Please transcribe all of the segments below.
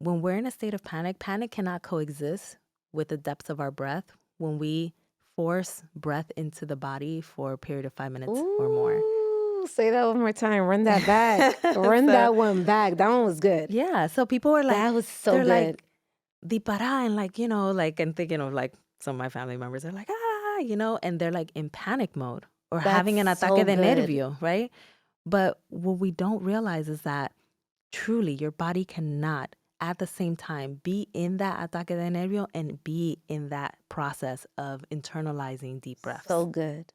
when we're in a state of panic, panic cannot coexist with the depths of our breath when we force breath into the body for a period of 5 minutes or more. Ooh, say that one more time. Run that back. Run So- that one back. That one was good. Yeah. So people were like, That was so they're good. like, Dipara, and like, you know, like, and thinking of like some of my family members are like, you know, and they're like in panic mode or having an That's so ataque de good. nervio, right? But what we don't realize is that truly your body cannot at the same time be in that ataque de nervio and be in that process of internalizing deep breaths. So good.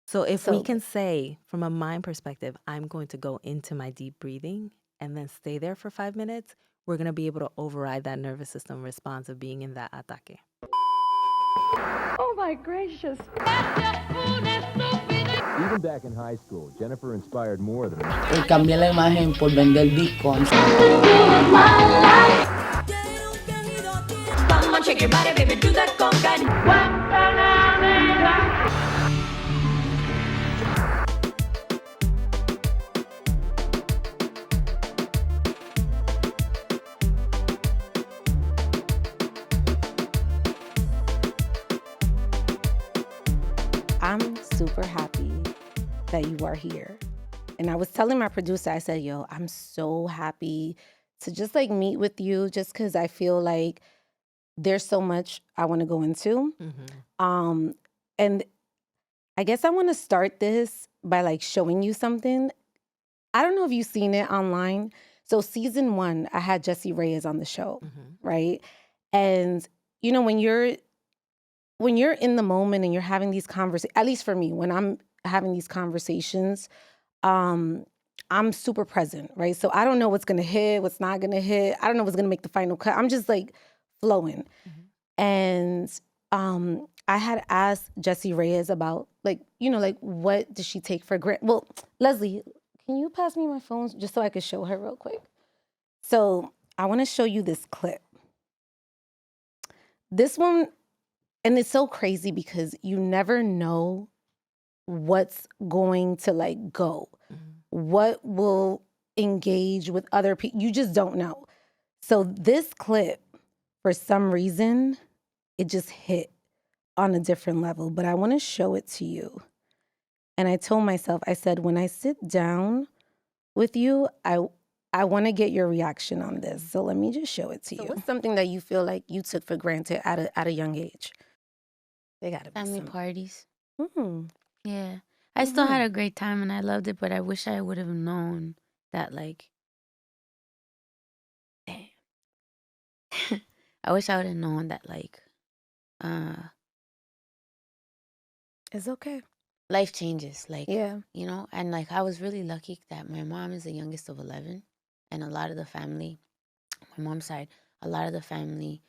So if so we can say from a mind perspective, I'm going to go into my deep breathing and then stay there for 5 minutes, we're going to be able to override that nervous system response of being in that ataque. Oh my gracious. Even back in high school, Jennifer inspired more than Y cambié la imagen por vender bitcoins. Come on, shake your body, baby, do that conga. I'm super happy that you are here. And I was telling my producer, I said, yo, I'm so happy to just like meet with you just because I feel like there's so much I want to go into. And I guess I want to start this by like showing you something. I don't know if you've seen it online. So season 1, I had Jessie Reyes on the show, right? And you know, when you're in the moment and you're having these conversations, at least for me, when I'm having these conversations, I'm super present, right? So I don't know what's gonna hit, what's not gonna hit. I don't know what's gonna make the final cut. I'm just like flowing. And I had asked Jessie Reyes about like, you know, like what does she take for granted? Well, Leslie, can you pass me my phone just so I could show her real quick? So I wanna show you this clip. This one, and it's so crazy because you never know what's going to like go, what will engage with other people. You just don't know. So this clip, for some reason, it just hit on a different level, but I want to show it to you. And I told myself, I said, when I sit down with you, I want to get your reaction on this. So let me just show it to you. What's something that you feel like you took for granted at a young age? They gotta be Family some. parties. Mm. Yeah. I still had a great time and I loved it, but I wish I would have known that, like, damn. I wish I would have known that, like, It's okay. life changes. Like, Yeah. you know, and like, I was really lucky that my mom is the youngest of 11. And a lot of the family, my mom's side, a lot of the family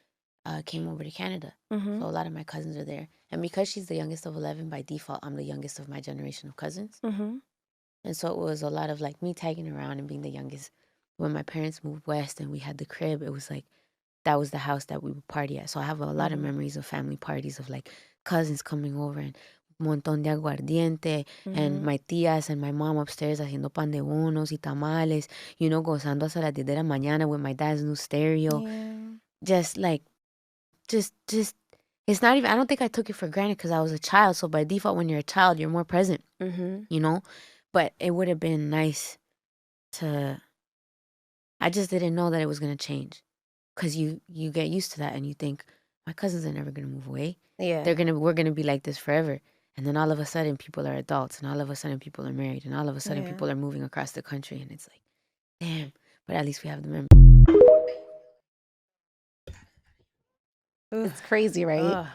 came over to Canada. So a lot of my cousins are there. And because she's the youngest of 11, by default, I'm the youngest of my generation of cousins. And so it was a lot of like me tagging around and being the youngest. When my parents moved west and we had the crib, it was like, that was the house that we would party at. So I have a lot of memories of family parties of like cousins coming over and montón de aguardiente and my tías and my mom upstairs haciendo pan de bonos y tamales, you know, gozando hasta las 10 de la mañana with my dad's new stereo. Yeah. Just like, just, it's not even, I don't think I took it for granted because I was a child. So by default, when you're a child, you're more present, you know? But it would have been nice to, I just didn't know that it was going to change. Because you get used to that and you think, my cousins are never going to move away. Yeah. We're going to be like this forever. And then all of a sudden people are adults and all of a sudden people are married and all of a sudden people are moving across the country and it's like, damn, but at least we have the memory. It's crazy, right? Ugh,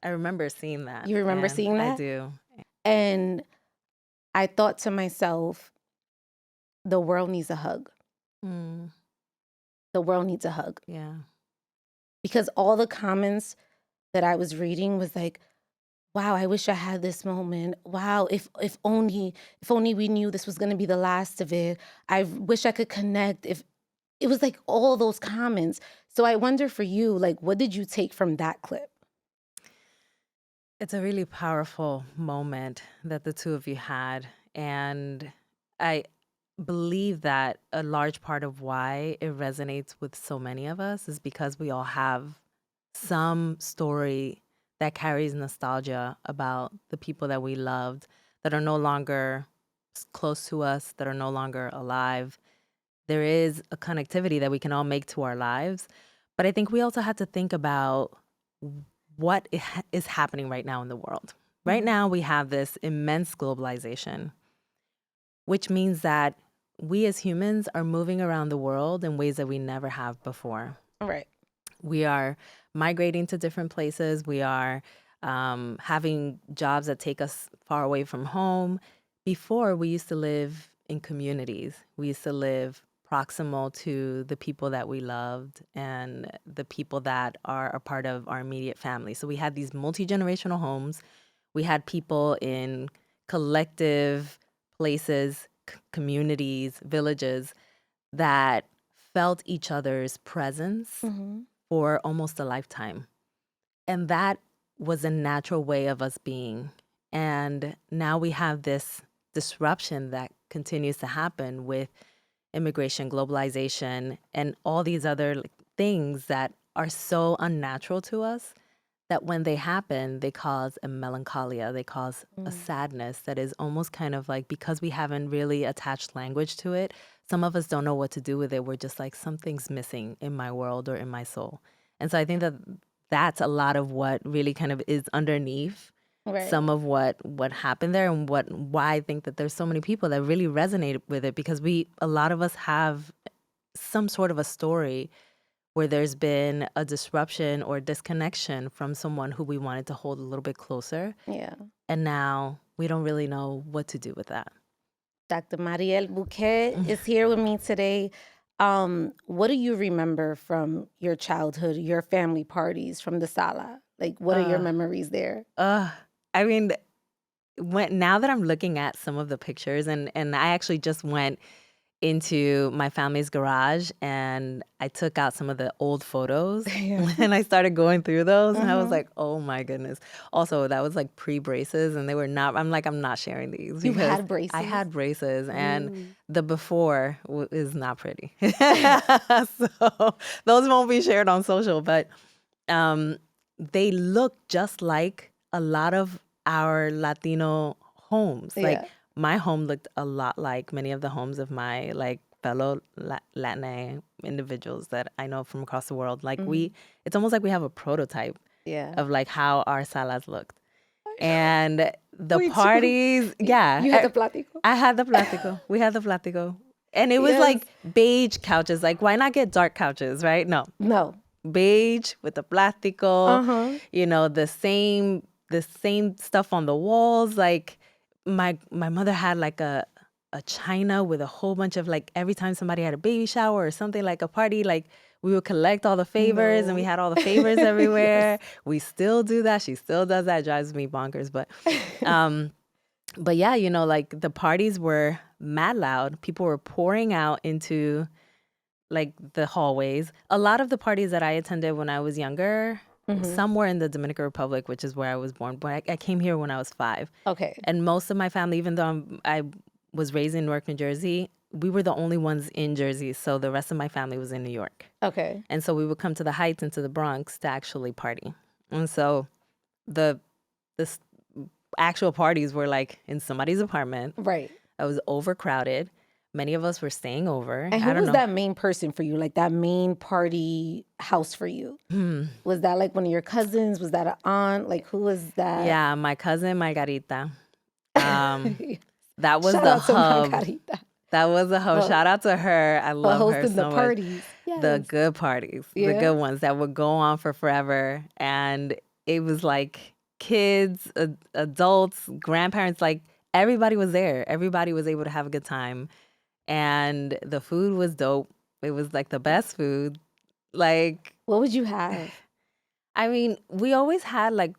I remember seeing that. You remember and seeing that? I do. And I thought to myself, the world needs a hug. The world needs a hug. Yeah. Because all the comments that I was reading was like, wow, I wish I had this moment. Wow, if only we knew this was going to be the last of it. I wish I could connect. If it was like all those comments. So I wonder for you, like, what did you take from that clip? It's a really powerful moment that the two of you had. And believe that a large part of why it resonates with so many of us is because we all have some story that carries nostalgia about the people that we loved that are no longer close to us, that are no longer alive. There is a connectivity that we can all make to our lives. But I think we also have to think about what is happening right now in the world. Right now, we have this immense globalization, which means that we as humans are moving around the world in ways that we never have before. Right. We are migrating to different places. We are having jobs that take us far away from home. Before, we used to live in communities. We used to live proximal to the people that we loved and the people that are a part of our immediate family. So we had these multi-generational homes. We had people in collective places, communities, villages that felt each other's presence for almost a lifetime. And that was a natural way of us being. And now we have this disruption that continues to happen with immigration, globalization, and all these other things that are so unnatural to us that when they happen, they cause a melancholia, they cause a sadness that is almost kind of like, because we haven't really attached language to it, some of us don't know what to do with it. We're just like, something's missing in my world or in my soul. And so I think that that's a lot of what really kind of is underneath some of what happened there, and why I think that there's so many people that really resonate with it, because a lot of us have some sort of a story where there's been a disruption or disconnection from someone who we wanted to hold a little bit closer. Yeah. And now we don't really know what to do with that. Dr. Mariel Buqué is here with me today. What do you remember from your childhood, your family parties, from the sala? Like, what are your memories there? I mean, now that I'm looking at some of the pictures, and I actually just went into my family's garage and I took out some of the old photos and I started going through those and I was like, oh my goodness. Also, that was like pre-braces and they were not, I'm not sharing these. You had braces? I had braces and the before is not pretty. So those won't be shared on social, but they look just like a lot of our Latino homes. Like my home looked a lot like many of the homes of my like fellow Latina individuals that I know from across the world. Like it's almost like we have a prototype of like how our salas looked. And the parties, You had the platico? I had the platico. We had the platico. And it was like beige couches. Like, why not get dark couches, right? No. Beige with the platico, you know, the same stuff on the walls. Like my mother had like a china with a whole bunch of like, every time somebody had a baby shower or something, like a party, like we would collect all the favors and we had all the favors everywhere. We still do that. She still does that. It drives me bonkers. But yeah, you know, like the parties were mad loud. People were pouring out into like the hallways. A lot of the parties that I attended when I was younger, some were in the Dominican Republic, which is where I was born. But I came here when I was 5. Okay. And most of my family, even though I was raised in Newark, New Jersey, we were the only ones in Jersey. So the rest of my family was in New York. Okay. And so we would come to the Heights and to the Bronx to actually party. And so the actual parties were like in somebody's apartment. Right. It was overcrowded. Many of us were staying over. And who was that main person for you? Like that main party house for you? Was that like one of your cousins? Was that an aunt? Like who was that? Yeah, my cousin Margarita. That was Shout the out to hub. Margarita. That was the hub. Shout out to her. I love her so the much. parties. Yes. The good parties. The good ones that would go on for forever. And it was like kids, adults, grandparents, like everybody was there. Everybody was able to have a good time. And the food was dope. It was like the best food. Like, what would you have? I mean, we always had like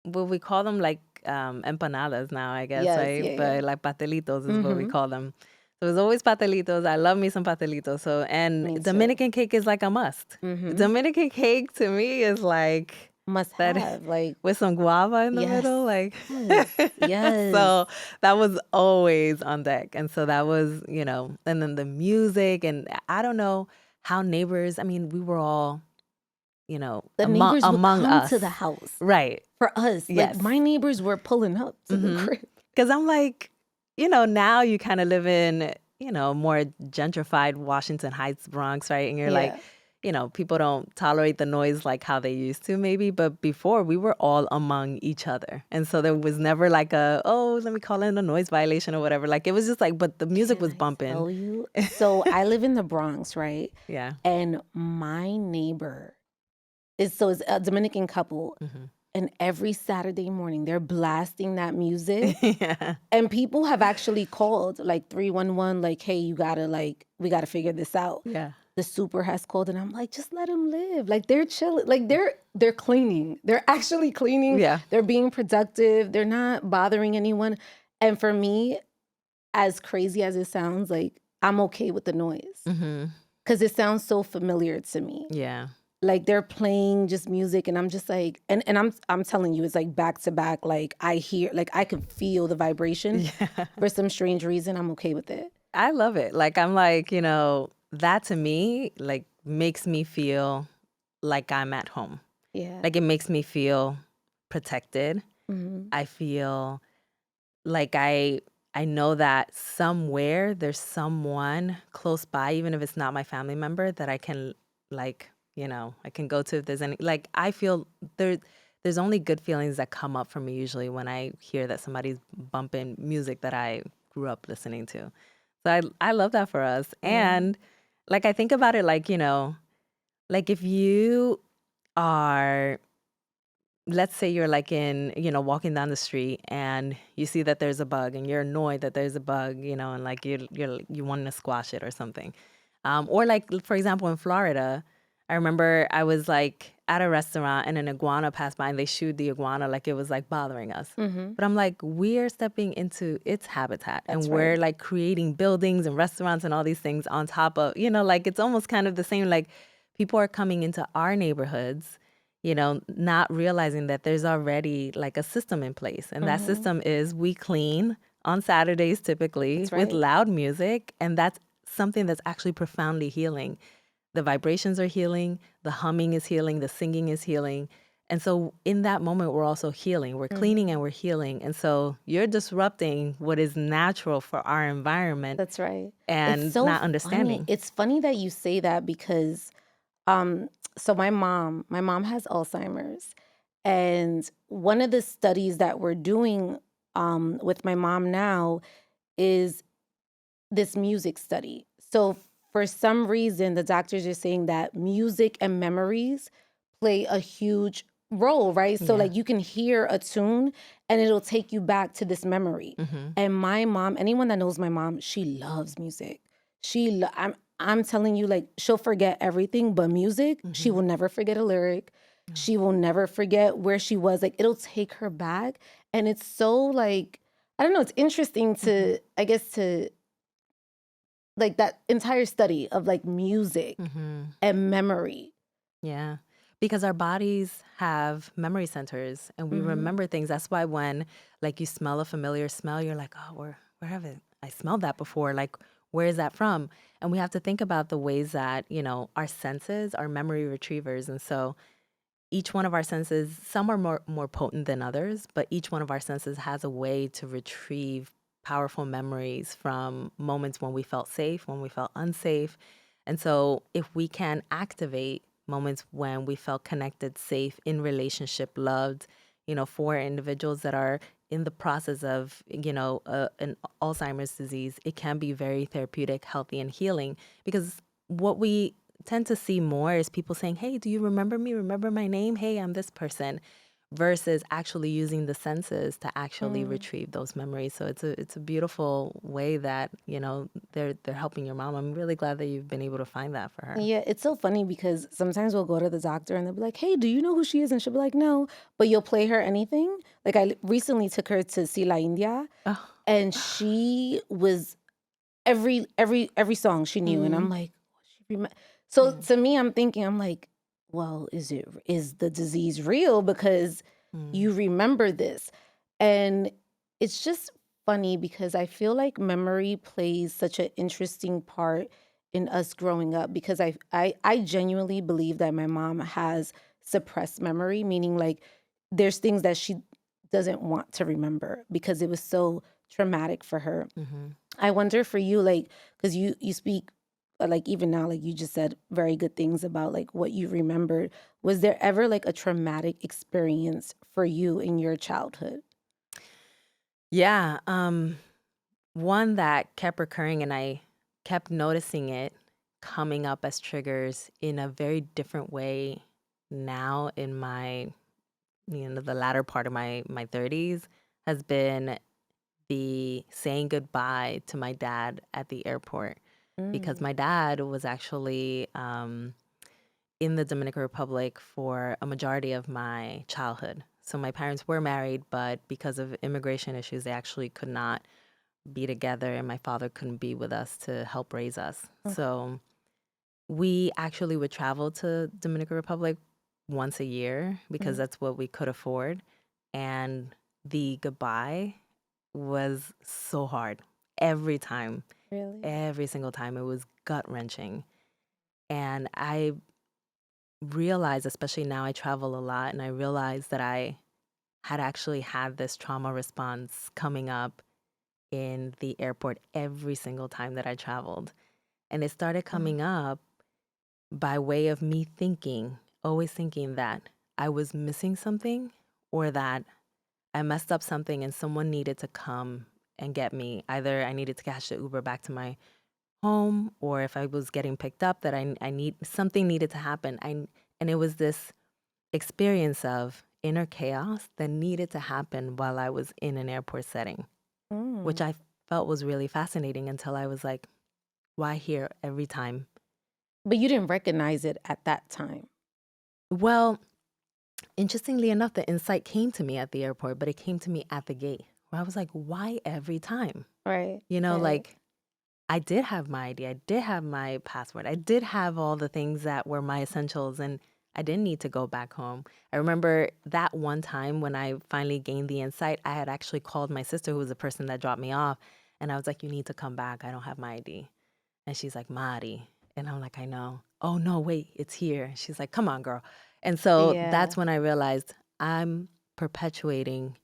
what we call them, like empanadas now, I guess, right? But like pastelitos is what we call them. So it was always pastelitos. I love me some pastelitos. So, and Dominican cake is like a must. Dominican cake to me is like Must That have, like, with some guava in the yes, middle, like. yes. So that was always on deck. And so that was, and then the music, and I don't know how neighbors, I mean, we were all, The among neighbors would among come to us. the house Right. for us. Like, Yes. my neighbors were pulling up to the crib. Because I'm like, now you kind of live in, more gentrified Washington Heights, Bronx, right? And you're like, people don't tolerate the noise like how they used to maybe. But before, we were all among each other. And so there was never like let me call in a noise violation or whatever. Like, it was just like, but the music was bumping. Tell you. So I live in the Bronx, right? Yeah. And my neighbor it's a Dominican couple. And every Saturday morning, they're blasting that music. Yeah. And people have actually called like 311, like, hey, we gotta figure this out. Yeah. The super has called, and I'm like, just let them live. Like, they're chilling. Like, they're cleaning. They're actually cleaning. Yeah. They're being productive. They're not bothering anyone. And for me, as crazy as it sounds, like, I'm okay with the noise. Because it sounds so familiar to me. Yeah. Like, they're playing just music, and I'm just like, and I'm telling you, it's like back to back. Like, I hear, like, I can feel the vibration. Yeah. For some strange reason, I'm okay with it. I love it. Like, I'm like, that to me, like, makes me feel like I'm at home. Yeah. Like, it makes me feel protected. Mhm. I feel like I know that somewhere there's someone close by, even if it's not my family member, that I can, like, I can go to if there's any, like, I feel there's only good feelings that come up for me usually when I hear that somebody's bumping music that I grew up listening to. So I love that for us. And like, I think about it like, like if you are, let's say you're like in, walking down the street and you see that there's a bug and you're annoyed that there's a bug, and like you want to squash it or something. Or like, for example, in Florida, I remember I was like at a restaurant and an iguana passed by and they shooed the iguana like it was like bothering us. But I'm like, we're stepping into its habitat. That's and we're right. like creating buildings and restaurants and all these things on top of, like it's almost kind of the same, like people are coming into our neighborhoods, not realizing that there's already like a system in place. And that system is we clean on Saturdays typically That's with right. loud music. And that's something that's actually profoundly healing. The vibrations are healing, the humming is healing, the singing is healing. And so in that moment, we're also healing. We're cleaning and we're healing. And so you're disrupting what is natural for our environment. That's right. And It's so not funny. understanding. It's funny that you say that because, so my mom has Alzheimer's, and one of the studies that we're doing with my mom now is this music study. So for some reason, the doctors are saying that music and memories play a huge role, right? So Yeah. like you can hear a tune and it'll take you back to this memory. And my mom, anyone that knows my mom, she loves music. I'm telling you, like, she'll forget everything but music. She will never forget a lyric. She will never forget where she was. Like, it'll take her back. And it's so like, I don't know, it's interesting to, I guess, to like that entire study of like music and memory. Yeah. Because our bodies have memory centers and we remember things. That's why when like you smell a familiar smell, you're like, oh, where have I smelled that before? Like, where is that from? And we have to think about the ways that, our senses are memory retrievers. And so each one of our senses, some are more potent than others, but each one of our senses has a way to retrieve powerful memories from moments when we felt safe, when we felt unsafe. And so if we can activate moments when we felt connected, safe, in relationship, loved, for individuals that are in the process of, an Alzheimer's disease, it can be very therapeutic, healthy, and healing. Because what we tend to see more is people saying, hey, do you remember me? Remember my name? Hey, I'm this person. Versus actually using the senses to actually retrieve those memories. So it's a beautiful way that, they're helping your mom. I'm really glad that you've been able to find that for her. Yeah, it's so funny because sometimes we'll go to the doctor and they'll be like, hey, do you know who she is? And she'll be like, no, but you'll play her anything. Like I recently took her to see La India and she was every song she knew. And I'm like, so to me, I'm thinking, I'm like, well, is the disease real? Because Mm. you remember this. And it's just funny because I feel like memory plays such an interesting part in us growing up, because I genuinely believe that my mom has suppressed memory, meaning like there's things that she doesn't want to remember because it was so traumatic for her. Mhm. I wonder for you, like, because you speak, like even now, like you just said very good things about like what you remembered. Was there ever like a traumatic experience for you in your childhood? Yeah, one that kept recurring, and I kept noticing it coming up as triggers in a very different way now in my, the latter part of my 30s, has been the saying goodbye to my dad at the airport, because Mm. my dad was actually in the Dominican Republic for a majority of my childhood. So my parents were married, but because of immigration issues, they actually could not be together, and my father couldn't be with us to help raise us. Okay. So we actually would travel to Dominican Republic once a year because Mhm. that's what we could afford. And the goodbye was so hard every time, Really? every single time. It was gut wrenching. And I realized, especially now I travel a lot, and I realized that I had actually had this trauma response coming up in the airport every single time that I traveled. And it started coming up by way of me thinking, always thinking that I was missing something, or that I messed up something and someone needed to come and get me. Either I needed to catch the Uber back to my home, or if I was getting picked up, that I need something needed to happen. And it was this experience of inner chaos that needed to happen while I was in an airport setting, which Mm. I felt was really fascinating until I was like, why here every time? But you didn't recognize it at that time. Well, interestingly enough, the insight came to me at the airport, but it came to me at the gate, where I was like, why every time? Right. Right. Like, I did have my ID, I did have my passport, I did have all the things that were my essentials, and I didn't need to go back home. I remember that one time when I finally gained the insight, I had actually called my sister, who was the person that dropped me off, and I was like, you need to come back, I don't have my ID. And she's like, Mari. And I'm like, I know. Oh, no, wait, it's here. She's like, come on, girl. And so Yeah. that's when I realized I'm perpetuating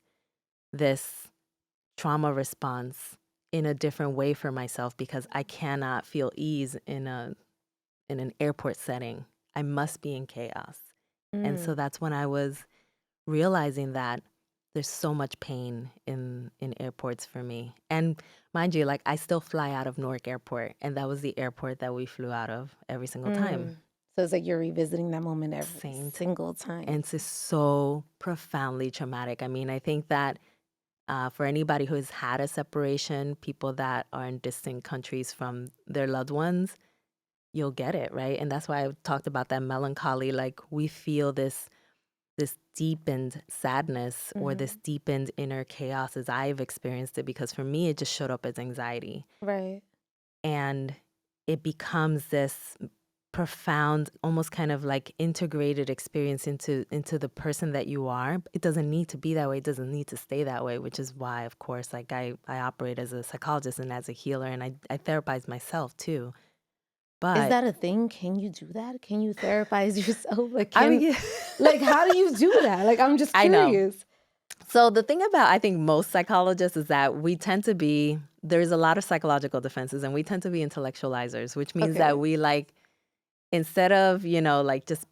this trauma response in a different way for myself, because I cannot feel ease in an airport setting. I must be in chaos. And so Mm. that's when I was realizing that there's so much pain in airports for me. And mind you, like, I still fly out of Newark Airport, and that was the airport that we flew out of every single time. Mm. So it's like you're revisiting that moment every Same. single time. And it's just so profoundly traumatic. I mean, I think that for anybody who has had a separation, people that are in distant countries from their loved ones, you'll get it, right? And that's why I talked about that melancholy. Like, we feel this deepened sadness, or this deepened inner chaos, as I've experienced it, because for me, it just showed up as anxiety. Right. And it becomes this profound, almost kind of like integrated experience into the person that you are. It doesn't need to be that way. It doesn't need to stay that way, which is why, of course, like I operate as a psychologist and as a healer, and I therapize myself too. Is But that a thing? Can you do that? Can you therapize yourself? Like, I mean, can, like, how do you do that? Like, I'm just I know. curious. So the thing about, I think, most psychologists is that there's a lot of psychological defenses, and we tend to be intellectualizers, which means that Okay. we, like, instead of, like, just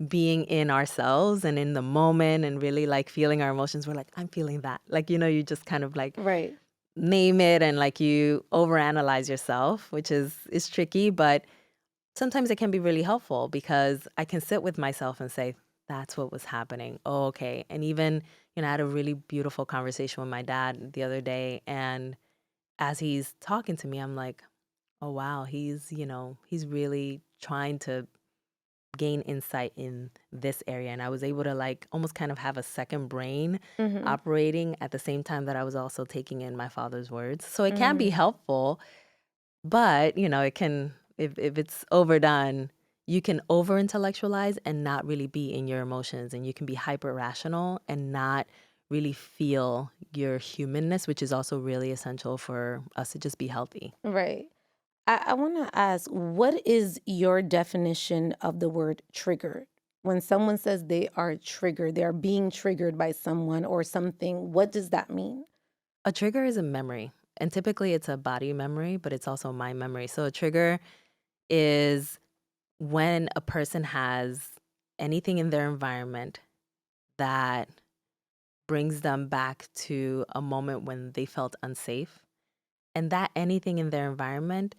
being in ourselves and in the moment and really like feeling our emotions, we're like, I'm feeling that. Like, you just kind of like Right. name it, and like you overanalyze yourself, which is tricky, but sometimes it can be really helpful, because I can sit with myself and say, that's what was happening. Oh, okay. And even, I had a really beautiful conversation with my dad the other day. And as he's talking to me, I'm like, oh, wow, he's really trying to gain insight in this area. And I was able to, like, almost kind of have a second brain Mm-hmm. operating at the same time that I was also taking in my father's words. So it can be Mm. helpful, but, it can, if it's overdone, you can over intellectualize and not really be in your emotions, and you can be hyper rational and not really feel your humanness, which is also really essential for us to just be healthy. Right. I want to ask, what is your definition of the word triggered? When someone says they are triggered, they are being triggered by someone or something, what does that mean? A trigger is a memory, and typically it's a body memory, but it's also mind memory. So a trigger is when a person has anything in their environment that brings them back to a moment when they felt unsafe. And that anything in their environment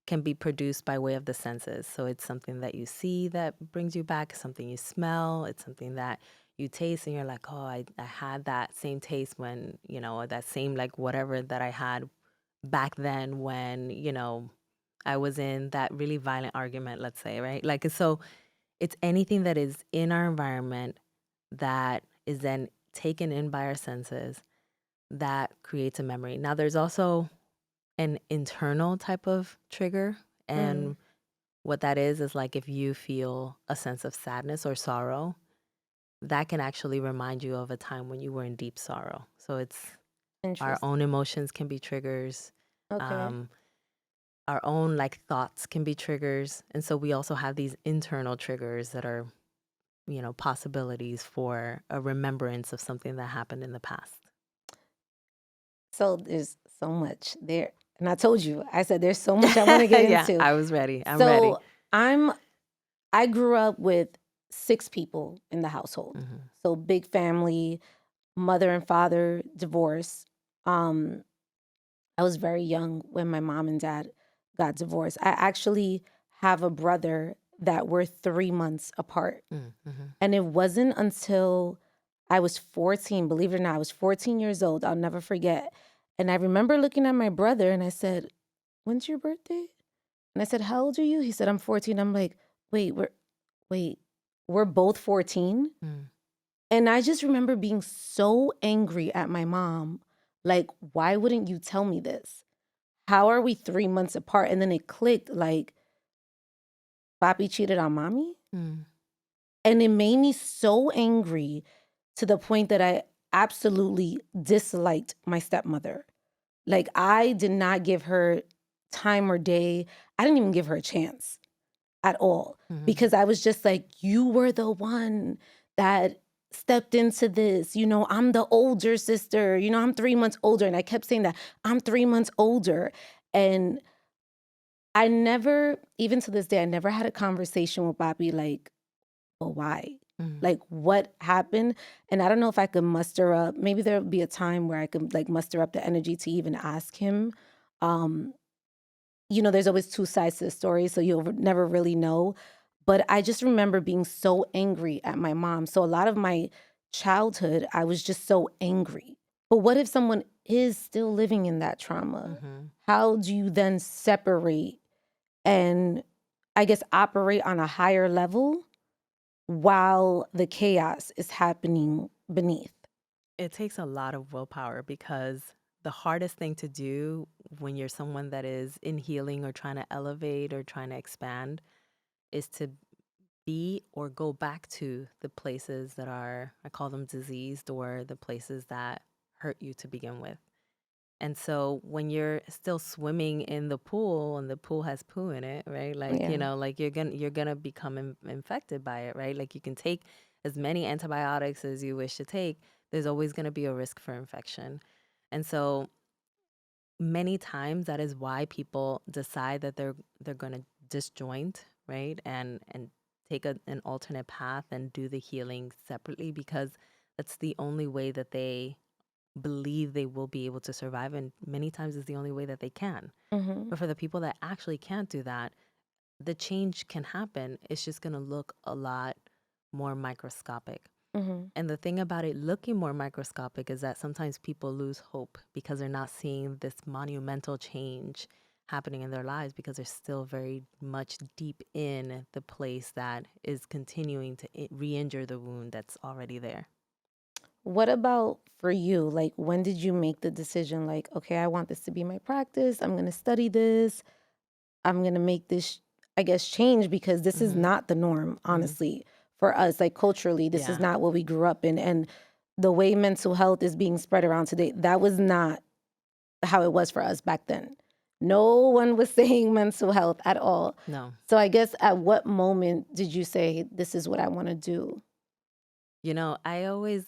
can be produced by way of the senses. So it's something that you see that brings you back, something you smell, it's something that you taste and you're like, oh, I had that same taste when, or that same like whatever that I had back then when, I was in that really violent argument, let's say, right? Like, so it's anything that is in our environment that is then taken in by our senses that creates a memory. Now, there's also an internal type of trigger. And what that is like if you feel a sense of sadness or sorrow, that can actually remind you of a time when you were in deep sorrow. So it's our Interesting. own emotions can be triggers. Okay. Our own like thoughts can be triggers. And so we also have these internal triggers that are, possibilities for a remembrance of something that happened in the past. So there's so much there. And I told you, I said there's so much I want to get Yeah, into. I was ready. I'm ready. So I grew up with 6 people in the household. So big family, mother and father divorced. I was very young when my mom and dad got divorced. I actually have a brother that we're 3 months apart. And it wasn't until I was 14, believe it or not, I was 14 years old. I'll never forget. And I remember looking at my brother and I said, when's your birthday? And I said, how old are you? He said, I'm 14. I'm like, wait, we're both 14? And I just remember being so angry at my mom. Like, why wouldn't you tell me this? How are we 3 months apart? And then it clicked like, Papi cheated on mommy? And it made me so angry to the point that I absolutely disliked my stepmother. Like, I did not give her time or day. I didn't even give her a chance at all because I was just like, you were the one that stepped into this. I'm the older sister. I'm 3 months older. And I kept saying that I'm 3 months older. And I never, even to this day, I never had a conversation with Bobby like, well, why? Like, what happened? And I don't know if I could muster up, maybe there would be a time where I could like muster up the energy to even ask him. There's always 2 sides to the story, so you'll never really know. But I just remember being so angry at my mom. So a lot of my childhood, I was just so angry. But what if someone is still living in that trauma? How do you then separate and, I guess, operate on a higher level while the chaos is happening beneath? It takes a lot of willpower because the hardest thing to do when you're someone that is in healing or trying to elevate or trying to expand is to be or go back to the places that are, I call them diseased, or the places that hurt you to begin with. And so when you're still swimming in the pool and the pool has poo in it, right? Like, Yeah. like you're gonna become infected by it, right? Like you can take as many antibiotics as you wish to take. There's always gonna be a risk for infection. And so many times that is why people decide that they're gonna disjoint, right? And take an alternate path and do the healing separately because that's the only way that they believe they will be able to survive, and many times is the only way that they can. But for the people that actually can't do that, the change can happen. It's just going to look a lot more microscopic. And the thing about it looking more microscopic is that sometimes people lose hope because they're not seeing this monumental change happening in their lives because they're still very much deep in the place that is continuing to re-injure the wound that's already there. What about for you? Like, when did you make the decision, like, okay, I want this to be my practice. I'm going to study this. I'm going to make this I guess, change because this is not the norm, honestly, for us. Like culturally, this is Yeah. not what we grew up in. And the way mental health is being spread around today, that was not how it was for us back then. No one was saying mental health at all. No. So I guess at what moment did you say, this is what I want to do? You know, I always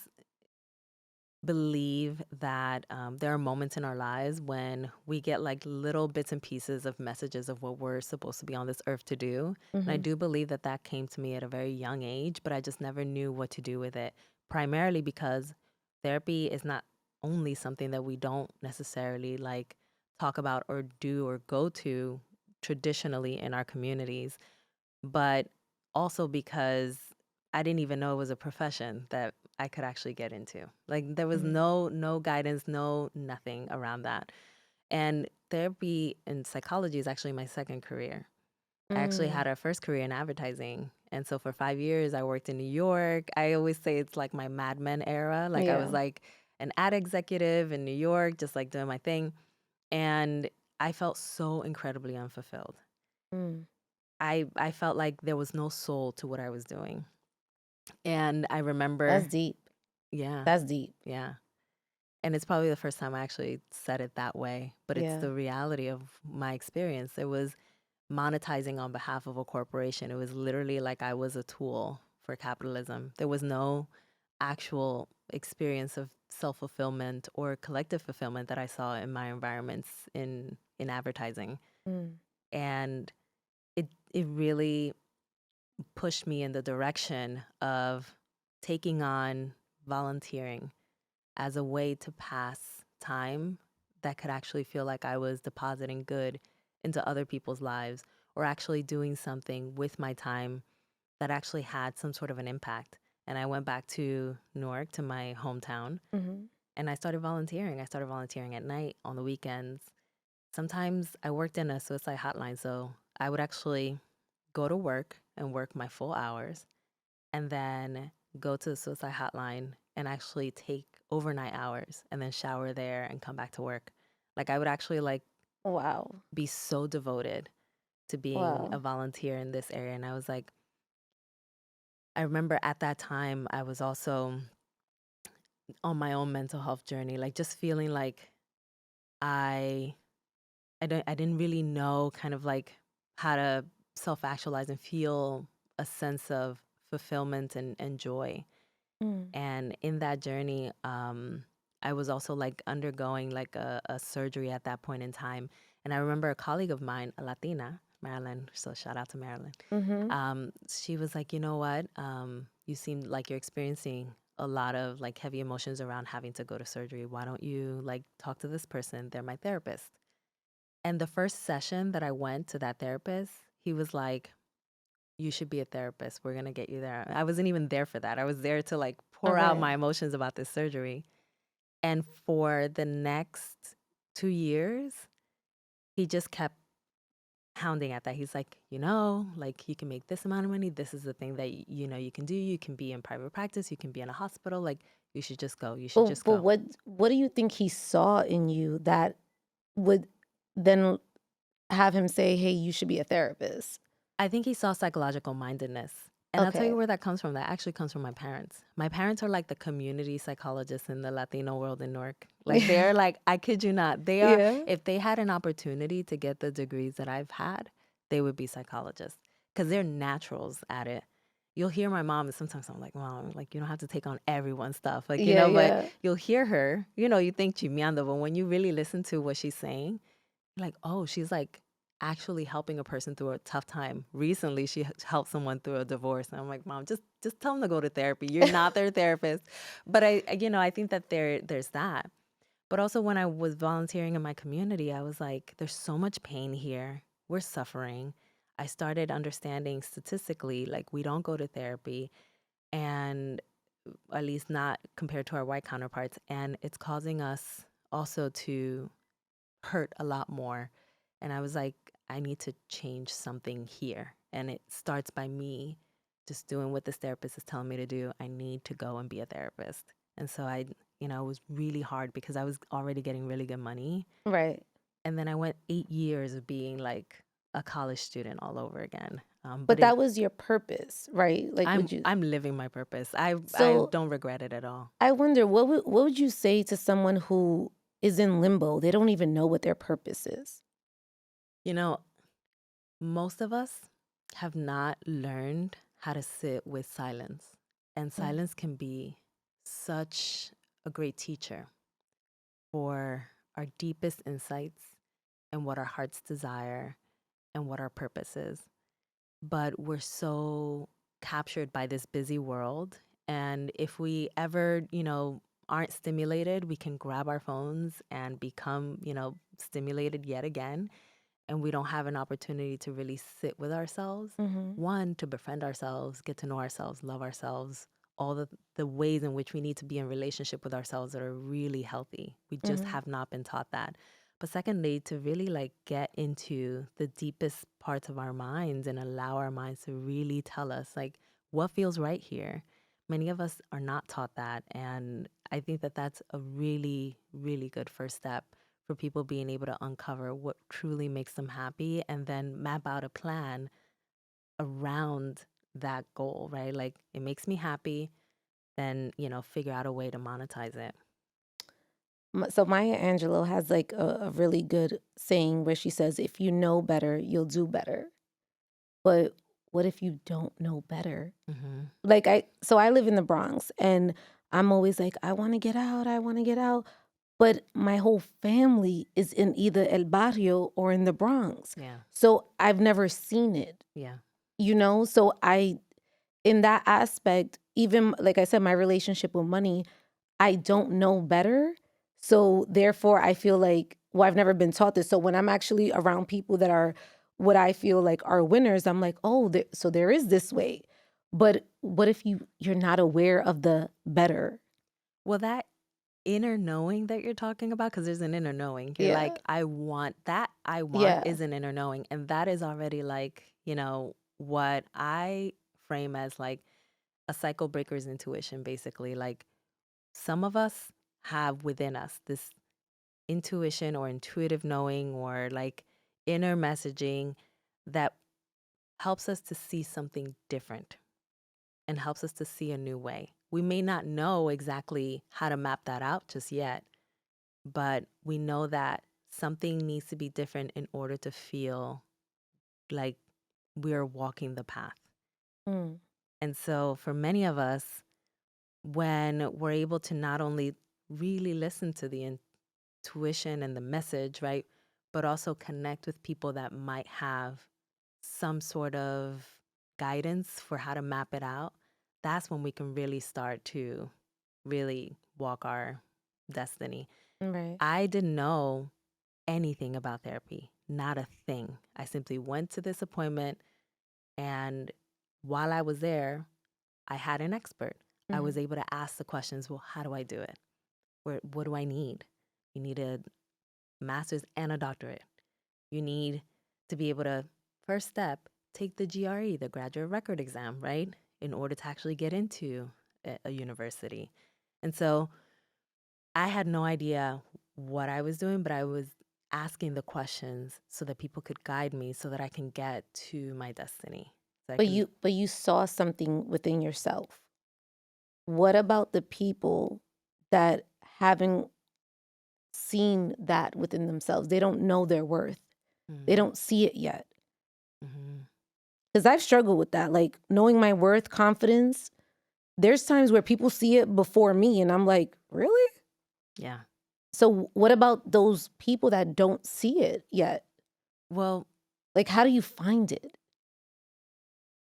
believe that there are moments in our lives when we get like little bits and pieces of messages of what we're supposed to be on this earth to do. And I do believe that that came to me at a very young age, but I just never knew what to do with it. Primarily because therapy is not only something that we don't necessarily like talk about or do or go to traditionally in our communities, but also because I didn't even know it was a profession that I could actually get into. Like there was no guidance, no nothing around that. And therapy and psychology is actually my second career. I actually had a first career in advertising. And so for 5 years I worked in New York. I always say it's like my Mad Men era. Like I was Yeah. like an ad executive in New York, just like doing my thing. And I felt so incredibly unfulfilled. Mm. I felt like there was no soul to what I was doing. And I That's remember, deep. yeah, That's deep. yeah. And it's probably the first time I actually said it that way, but it's Yeah. the reality of my experience. It was monetizing on behalf of a corporation. It was literally like I was a tool for capitalism. There was no actual experience of self-fulfillment or collective fulfillment that I saw in my environments in advertising. Mm. And it really pushed me in the direction of taking on volunteering as a way to pass time that could actually feel like I was depositing good into other people's lives or actually doing something with my time that actually had some sort of an impact. And I went back to Newark, to my hometown, and I started volunteering. I started volunteering at night, on the weekends. Sometimes I worked in a suicide hotline, so I would actually go to work and work my full hours and then go to the suicide hotline and actually take overnight hours and then shower there and come back to work. Like I would actually like Wow. be so devoted to being a Wow. volunteer in this area. And I was like, I remember at that time I was also on my own mental health journey, like just feeling like I I didn't really know kind of like how to self-actualize and feel a sense of fulfillment and joy. Mm. And in that journey, I was also like undergoing like a surgery at that point in time. And I remember a colleague of mine, a Latina, Marilyn, so shout out to Marilyn. She was like, you know what? You seem like you're experiencing a lot of like heavy emotions around having to go to surgery. Why don't you like talk to this person? They're my therapist. And the first session that I went to that therapist, he was like, you should be a therapist. We're going to get you there. I wasn't even there for that. I was there to like pour out Okay. my emotions about this surgery. And for the next 2 years, he just kept hounding at that. He's like, you know, like you can make this amount of money. This is the thing that, you know, you can do. You can be in private practice. You can be in a hospital. Like you should just go. You should just But go. what do you think he saw in you that would then have him say, "Hey, you should be a therapist"? I think he saw psychological mindedness. And I'll tell you Okay. where that comes from. That actually comes from my parents. My parents are like the community psychologists in the Latino world in Newark. Like they're like, I kid you not. They are, Yeah. if they had an opportunity to get the degrees that I've had, they would be psychologists because they're naturals at it. You'll hear my mom, and sometimes I'm like, Mom, like you don't have to take on everyone's stuff. Like, you Yeah, know, but yeah. you'll hear her, you know, you think chimiando, but when you really listen to what she's saying, like, oh, she's like actually helping a person through a tough time. Recently, she helped someone through a divorce, and I'm like, Mom, just tell them to go to therapy. You're not their therapist, but you know, I think that there's that. But also, when I was volunteering in my community, I was like, there's so much pain here. We're suffering. I started understanding statistically, like we don't go to therapy, and at least not compared to our white counterparts, and it's causing us also to hurt a lot more. And I was like, I need to change something here. And it starts by me just doing what this therapist is telling me to do. I need to go and be a therapist. And so you know, it was really hard because I was already getting really good money. Right. And then I went 8 years of being like a college student all over again. But But it, that was your purpose, right? Like, would you? I'm living my purpose. I So don't regret it at all. I wonder what would you say to someone who is in limbo? They don't even know what their purpose is. You know, most of us have not learned how to sit with silence, and silence can be such a great teacher for our deepest insights and what our hearts desire and what our purpose is. But we're so captured by this busy world. And if we ever, aren't stimulated, we can grab our phones and become, stimulated yet again. And we don't have an opportunity to really sit with ourselves. One, to befriend ourselves, get to know ourselves, love ourselves, all the ways in which we need to be in relationship with ourselves that are really healthy. We just have not been taught that. But secondly, to really like get into the deepest parts of our minds and allow our minds to really tell us like what feels right here. Many of us are not taught that. And I think that that's a really, really good first step for people being able to uncover what truly makes them happy and then map out a plan around that goal, right? Like it makes me happy, then, figure out a way to monetize it. So Maya Angelou has like a really good saying where she says, if you know better, you'll do better. But what if you don't know better? Like so I live in the Bronx and I'm always like, I want to get out. I want to get out. But my whole family is in either El Barrio or in the Bronx. Yeah. So I've never seen it, Yeah. So in that aspect, even like I said, my relationship with money, I don't know better. So therefore, I feel like, well, I've never been taught this. So when I'm actually around people that are what I feel like are winners, I'm like, oh, so there is this way. But what if you're not aware of the better? Well, that inner knowing that you're talking about, because there's an inner knowing. You're Yeah. like, I want that. I want Yeah. is an inner knowing. And that is already like, what I frame as like a cycle breaker's intuition, basically. Like some of us have within us this intuition or intuitive knowing or like inner messaging that helps us to see something different and helps us to see a new way. We may not know exactly how to map that out just yet, but we know that something needs to be different in order to feel like we're walking the path. Mm. And so for many of us, when we're able to not only really listen to the intuition and the message, right, but also connect with people that might have some sort of guidance for how to map it out, that's when we can really start to really walk our destiny. Right. I didn't know anything about therapy, not a thing. I simply went to this appointment, and while I was there, I had an expert. I was able to ask the questions, well, how do I do it? What do I need? You need a master's and a doctorate. You need to be able to, first step, take the GRE, the graduate record exam, right? In order to actually get into a university. And so I had no idea what I was doing, but I was asking the questions so that people could guide me so that I can get to my destiny. So But you saw something within yourself. What about the people that haven't seen that within themselves? They don't know their worth. They don't see it yet. Because I've struggled with that, like knowing my worth, confidence. There's times where people see it before me and I'm like, really? Yeah. So what about those people that don't see it yet? Well, Like, how do you find it?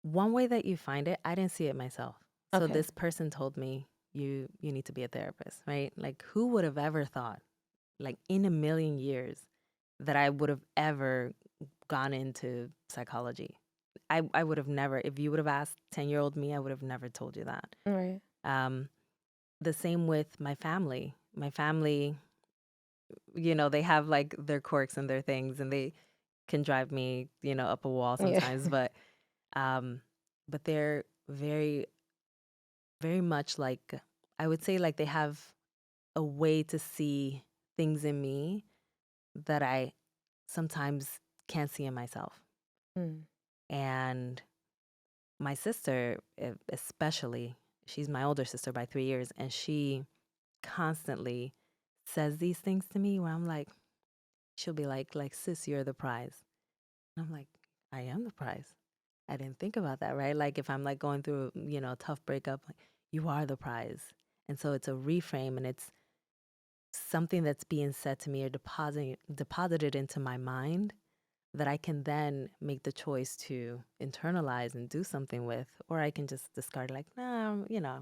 one way that you find it, I didn't see it myself. So Okay. this person told me, you need to be a therapist, right? Like who would have ever thought, like in a million years, that I would have ever gone into psychology? I would have never, if you would have asked 10-year-old me, I would have never told you that. Right. The same with my family. My family, they have like their quirks and their things, and they can drive me, up a wall Yeah. sometimes, but they're very, very much like, I would say like they have a way to see things in me that I sometimes can't see in myself. Mm. And my sister, especially, she's my older sister by 3 years, and she constantly says these things to me where I'm like, she'll be like, sis, you're the prize. And I'm like, I am the prize. I didn't think about that, right? Like if I'm like going through, a tough breakup, like, you are the prize. And so it's a reframe, and it's something that's being said to me or deposited into my mind that I can then make the choice to internalize and do something with, or I can just discard like, nah,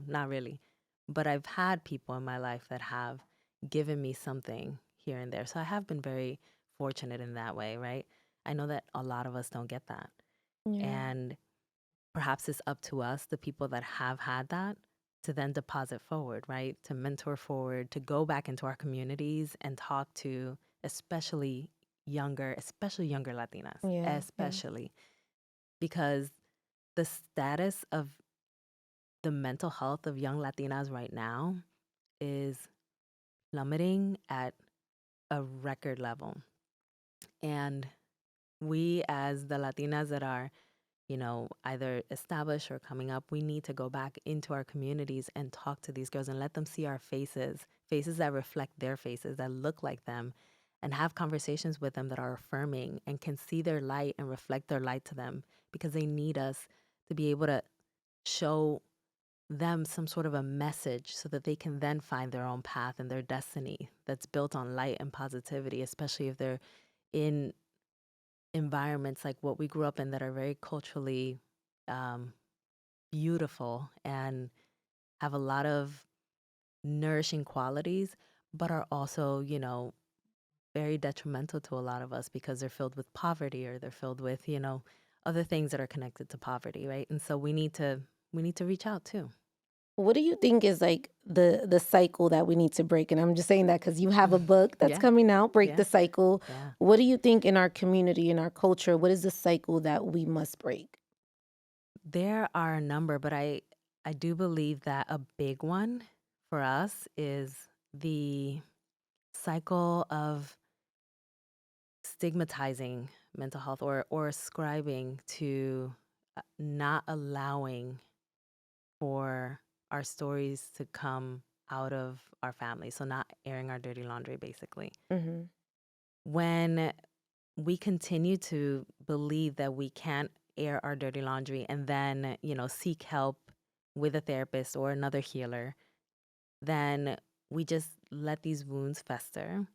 not really. But I've had people in my life that have given me something here and there. So I have been very fortunate in that way, right? I know that a lot of us don't get that. Yeah. And perhaps it's up to us, the people that have had that, to then deposit forward, right? To mentor forward, to go back into our communities and talk to especially younger Latinas, Yeah. especially because the status of the mental health of young Latinas right now is plummeting at a record level. And we, as the Latinas that are either established or coming up, we need to go back into our communities and talk to these girls and let them see our faces that reflect their faces, that look like them, and have conversations with them that are affirming and can see their light and reflect their light to them, because they need us to be able to show them some sort of a message so that they can then find their own path and their destiny that's built on light and positivity, especially if they're in environments like what we grew up in that are very culturally um, beautiful and have a lot of nourishing qualities, but are also, very detrimental to a lot of us because they're filled with poverty, or they're filled with, other things that are connected to poverty, right? And so we need to reach out too. What do you think is like the cycle that we need to break? And I'm just saying that because you have a book that's Yeah. coming out, Break Yeah. the Cycle. Yeah. What do you think in our community, in our culture, what is the cycle that we must break? There are a number, but I do believe that a big one for us is the cycle of stigmatizing mental health, or ascribing to not allowing for our stories to come out of our family. So not airing our dirty laundry, basically. Mm-hmm. When we continue to believe that we can't air our dirty laundry and then, seek help with a therapist or another healer, then we just let these wounds fester,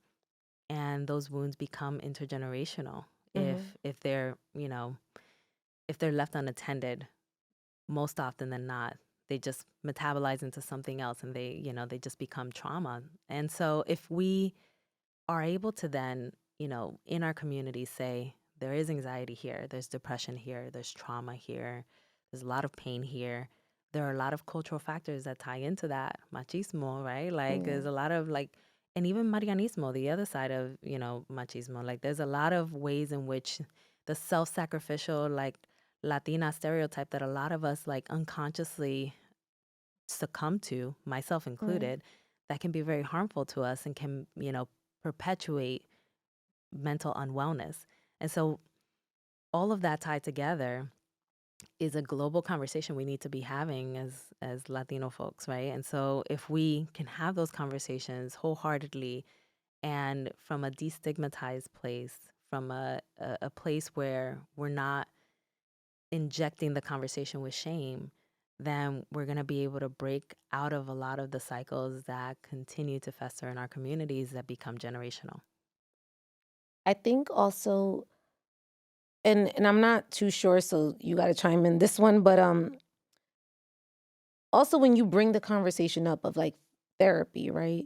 and those wounds become intergenerational if they're, if they're left unattended. Most often than not, they just metabolize into something else, and they just become trauma. And so if we are able to then, in our community say, there is anxiety here, there's depression here, there's trauma here, there's a lot of pain here. There are a lot of cultural factors that tie into that. Machismo, right? Like there's a lot of and even Marianismo, the other side of, machismo. Like there's a lot of ways in which the self-sacrificial, Latina stereotype that a lot of us unconsciously succumb to, myself included, that can be very harmful to us and can, perpetuate mental unwellness. And so all of that tied together is a global conversation we need to be having as Latino folks, right? And so if we can have those conversations wholeheartedly and from a destigmatized place, from a place where we're not injecting the conversation with shame, then we're going to be able to break out of a lot of the cycles that continue to fester in our communities that become generational. I think also, and I'm not too sure, so you got to chime in this one, but also when you bring the conversation up of therapy, right?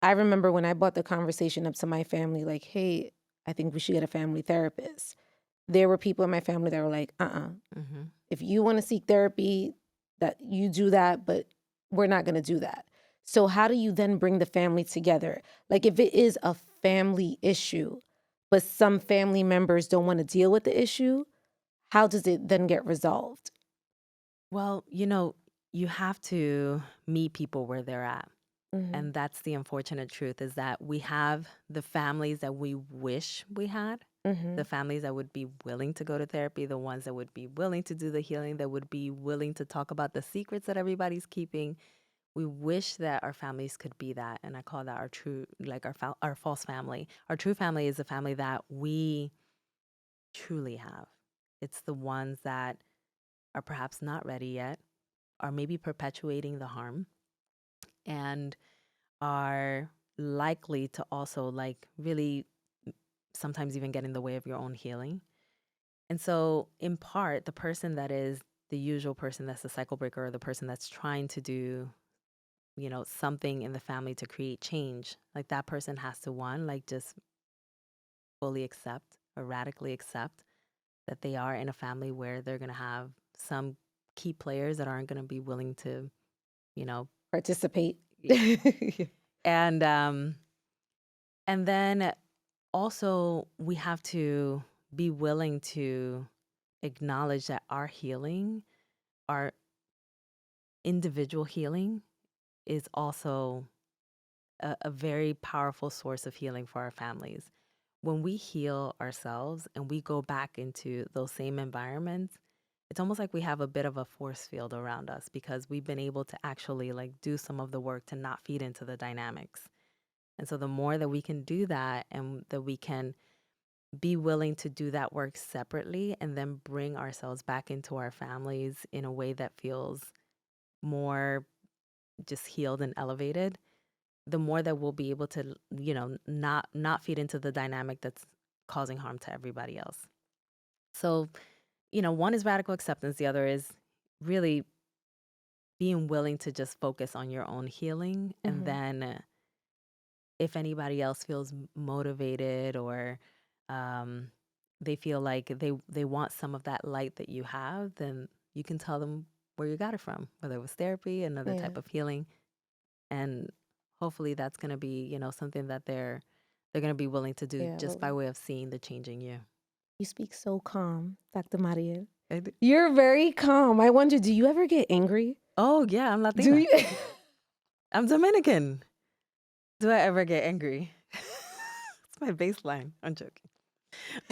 I remember when I brought the conversation up to my family, like, hey, I think we should get a family therapist. There were people in my family that were like, Mm-hmm. if you want to seek therapy, that you do that, but we're not going to do that. So how do you then bring the family together? Like if it is a family issue, but some family members don't want to deal with the issue, how does it then get resolved? Well, you have to meet people where they're at. Mm-hmm. And that's the unfortunate truth, is that we have the families that we wish we had, The families that would be willing to go to therapy, the ones that would be willing to do the healing, that would be willing to talk about the secrets that everybody's keeping. We wish that our families could be that. And I call that our true, like our false family. Our true family is a family that we truly have. It's the ones that are perhaps not ready yet, are maybe perpetuating the harm, and are likely to also like really sometimes even get in the way of your own healing. And so, in part, the person that is the usual person that's the cycle breaker, or the person that's trying to do, something in the family to create change, like that person has to, one, like just fully accept or radically accept that they are in a family where they're going to have some key players that aren't going to be willing to, you know, Participate. and then also we have to be willing to acknowledge that our healing, our individual healing, is also a very powerful source of healing for our families. When we heal ourselves and we go back into those same environments, it's almost like we have a bit of a force field around us, because we've been able to actually like do some of the work to not feed into the dynamics. And so the more that we can do that, and that we can be willing to do that work separately and then bring ourselves back into our families in a way that feels more just healed and elevated, the more that we'll be able to, not feed into the dynamic that's causing harm to everybody else. So, one is radical acceptance. The other is really being willing to just focus on your own healing. And then if anybody else feels motivated, or they feel like they want some of that light that you have, then you can tell them where you got it from, whether it was therapy, another type of healing. And hopefully that's going to be, something that they're going to be willing to do, just by way of seeing the change in you. You speak so calm, Dr. Mariel. I do. You're very calm. I wonder, do you ever get angry? Oh, yeah, I'm Latina. Do you? I'm Dominican. Do I ever get angry? It's my baseline. I'm joking.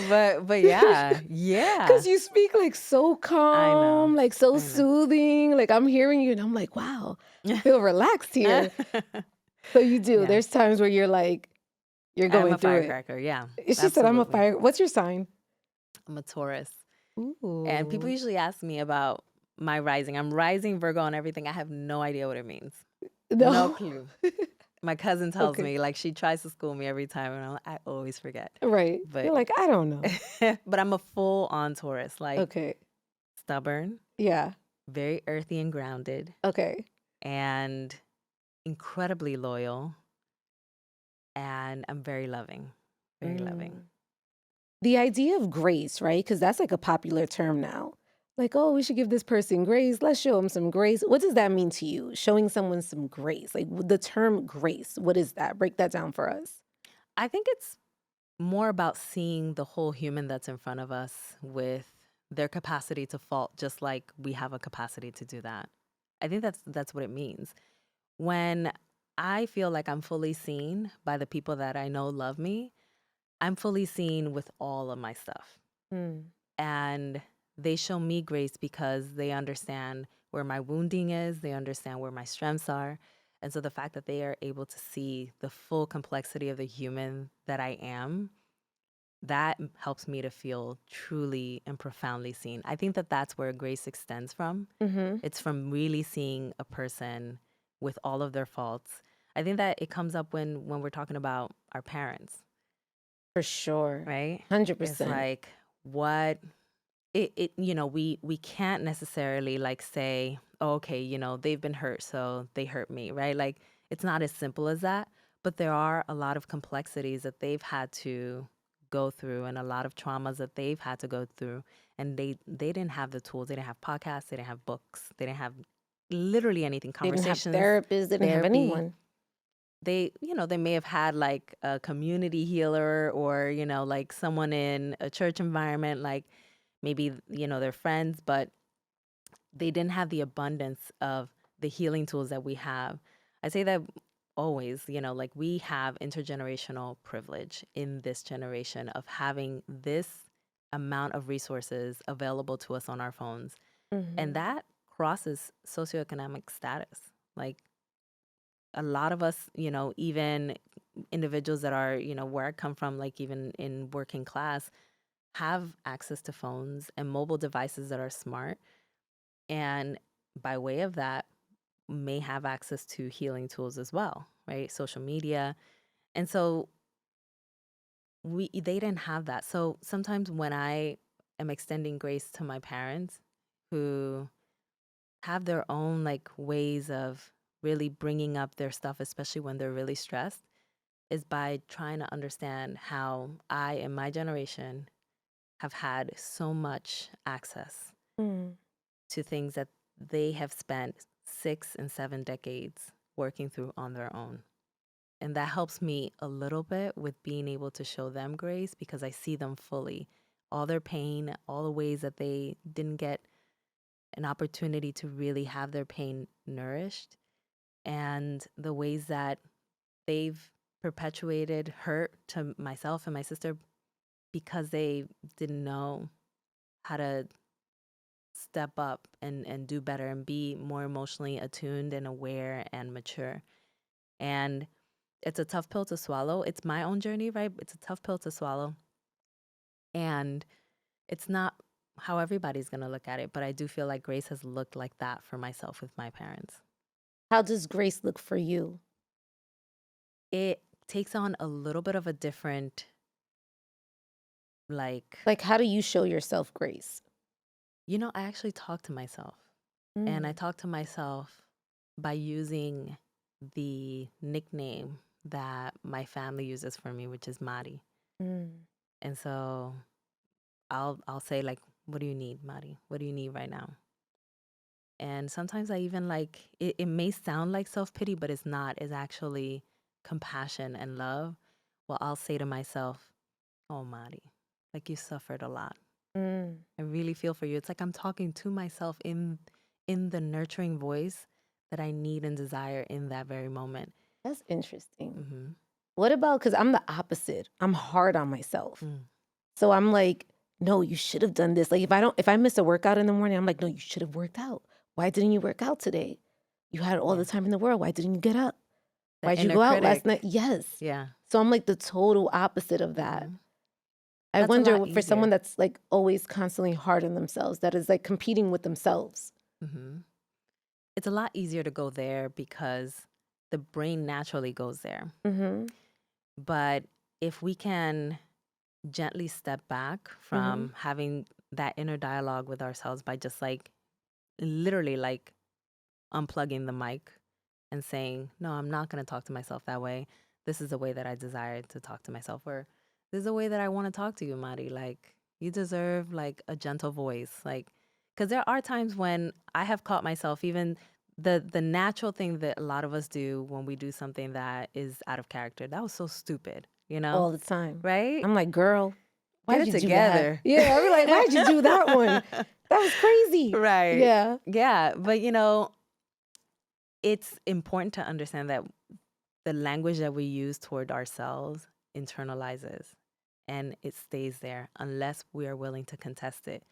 But yeah, yeah. Because you speak like so calm, like so I know. soothing. Like I'm hearing you and I'm like, wow, I feel relaxed here. So you do. Yeah. There's times where you're like, you're going I'm a through firecracker, yeah. it. She said, I'm a Absolutely. fire. What's your sign? I'm a Taurus. Ooh. And people usually ask me about my rising. I'm rising Virgo and everything. I have no idea what it means. No clue. My cousin tells me, like, she tries to school me every time, and I always forget. Right. But You're like, I don't know. but I'm a full-on Taurus, like Okay. stubborn, Yeah. very earthy and grounded, Okay. and incredibly loyal. And I'm very loving, very loving. The idea of grace, right? Because that's like a popular term now. Like, oh, we should give this person grace. Let's show them some grace. What does that mean to you? Showing someone some grace. Like the term grace, what is that? Break that down for us. I think it's more about seeing the whole human that's in front of us, with their capacity to fault, just like we have a capacity to do that. I think that's what it means. When I feel like I'm fully seen by the people that I know love me, I'm fully seen with all of my stuff. And they show me grace because they understand where my wounding is, they understand where my strengths are. And so the fact that they are able to see the full complexity of the human that I am, that helps me to feel truly and profoundly seen. I think that that's where grace extends from. It's from really seeing a person with all of their faults. I think that it comes up when we're talking about our parents. For sure. Right? 100%. It's like what we can't necessarily like say, oh, okay, they've been hurt, so they hurt me, right? Like it's not as simple as that, but there are a lot of complexities that they've had to go through, and a lot of traumas that they've had to go through, and they didn't have the tools. They didn't have podcasts, they didn't have books, they didn't have literally anything, conversations. They didn't have therapists, they didn't have anyone. They may have had like a community healer, or, like someone in a church environment, like maybe, their friends, but they didn't have the abundance of the healing tools that we have. I say that always, like we have intergenerational privilege in this generation of having this amount of resources available to us on our phones. And that crosses socioeconomic status. Like a lot of us, even individuals that are, where I come from, like even in working class, have access to phones and mobile devices that are smart. And by way of that, may have access to healing tools as well, right? Social media. And so they didn't have that. So sometimes when I am extending grace to my parents who have their own like ways of really bringing up their stuff, especially when they're really stressed, is by trying to understand how I and my generation have had so much access to things that they have spent 6 and 7 decades working through on their own. And that helps me a little bit with being able to show them grace because I see them fully. All their pain, all the ways that they didn't get an opportunity to really have their pain nourished, and the ways that they've perpetuated hurt to myself and my sister because they didn't know how to step up and do better and be more emotionally attuned and aware and mature. And it's a tough pill to swallow. It's my own journey, right? It's a tough pill to swallow. And it's not how everybody's going to look at it, but I do feel like grace has looked like that for myself with my parents. How does grace look for you? It takes on a little bit of a different, like how do you show yourself grace? I actually talk to myself. And I talk to myself by using the nickname that my family uses for me, which is Mari. And so I'll say like, what do you need, Mari? What do you need right now? And sometimes I even like, it may sound like self-pity, but it's not. It's actually compassion and love. Well, I'll say to myself, oh, Mari, like you suffered a lot. I really feel for you. It's like I'm talking to myself in the nurturing voice that I need and desire in that very moment. That's interesting. Mm-hmm. What about, because I'm the opposite. I'm hard on myself. So I'm like, no, you should have done this. Like if I miss a workout in the morning, I'm like, no, you should have worked out. Why didn't you work out today? You had all the time in the world. Why didn't you get up? Why'd you go out last night? Yes. Yeah. So I'm like the total opposite of that. I That's a wonder lot for someone easier. that's like always constantly hard on themselves, that is like competing with themselves. It's a lot easier to go there because the brain naturally goes there. But if we can gently step back from having that inner dialogue with ourselves by just like literally like unplugging the mic and saying, no, I'm not going to talk to myself that way. This is the way that I desire to talk to myself, or this is the way that I want to talk to you, Mari. Like you deserve like a gentle voice. Like, because there are times when I have caught myself, even the natural thing that a lot of us do when we do something that is out of character. That was so stupid, All the time. right? I'm like, girl, why'd Get you it do that? together. Yeah, I'll be like, why'd you do that one? That was crazy. Right. Yeah. Yeah. But, it's important to understand that the language that we use toward ourselves internalizes and it stays there unless we are willing to contest it.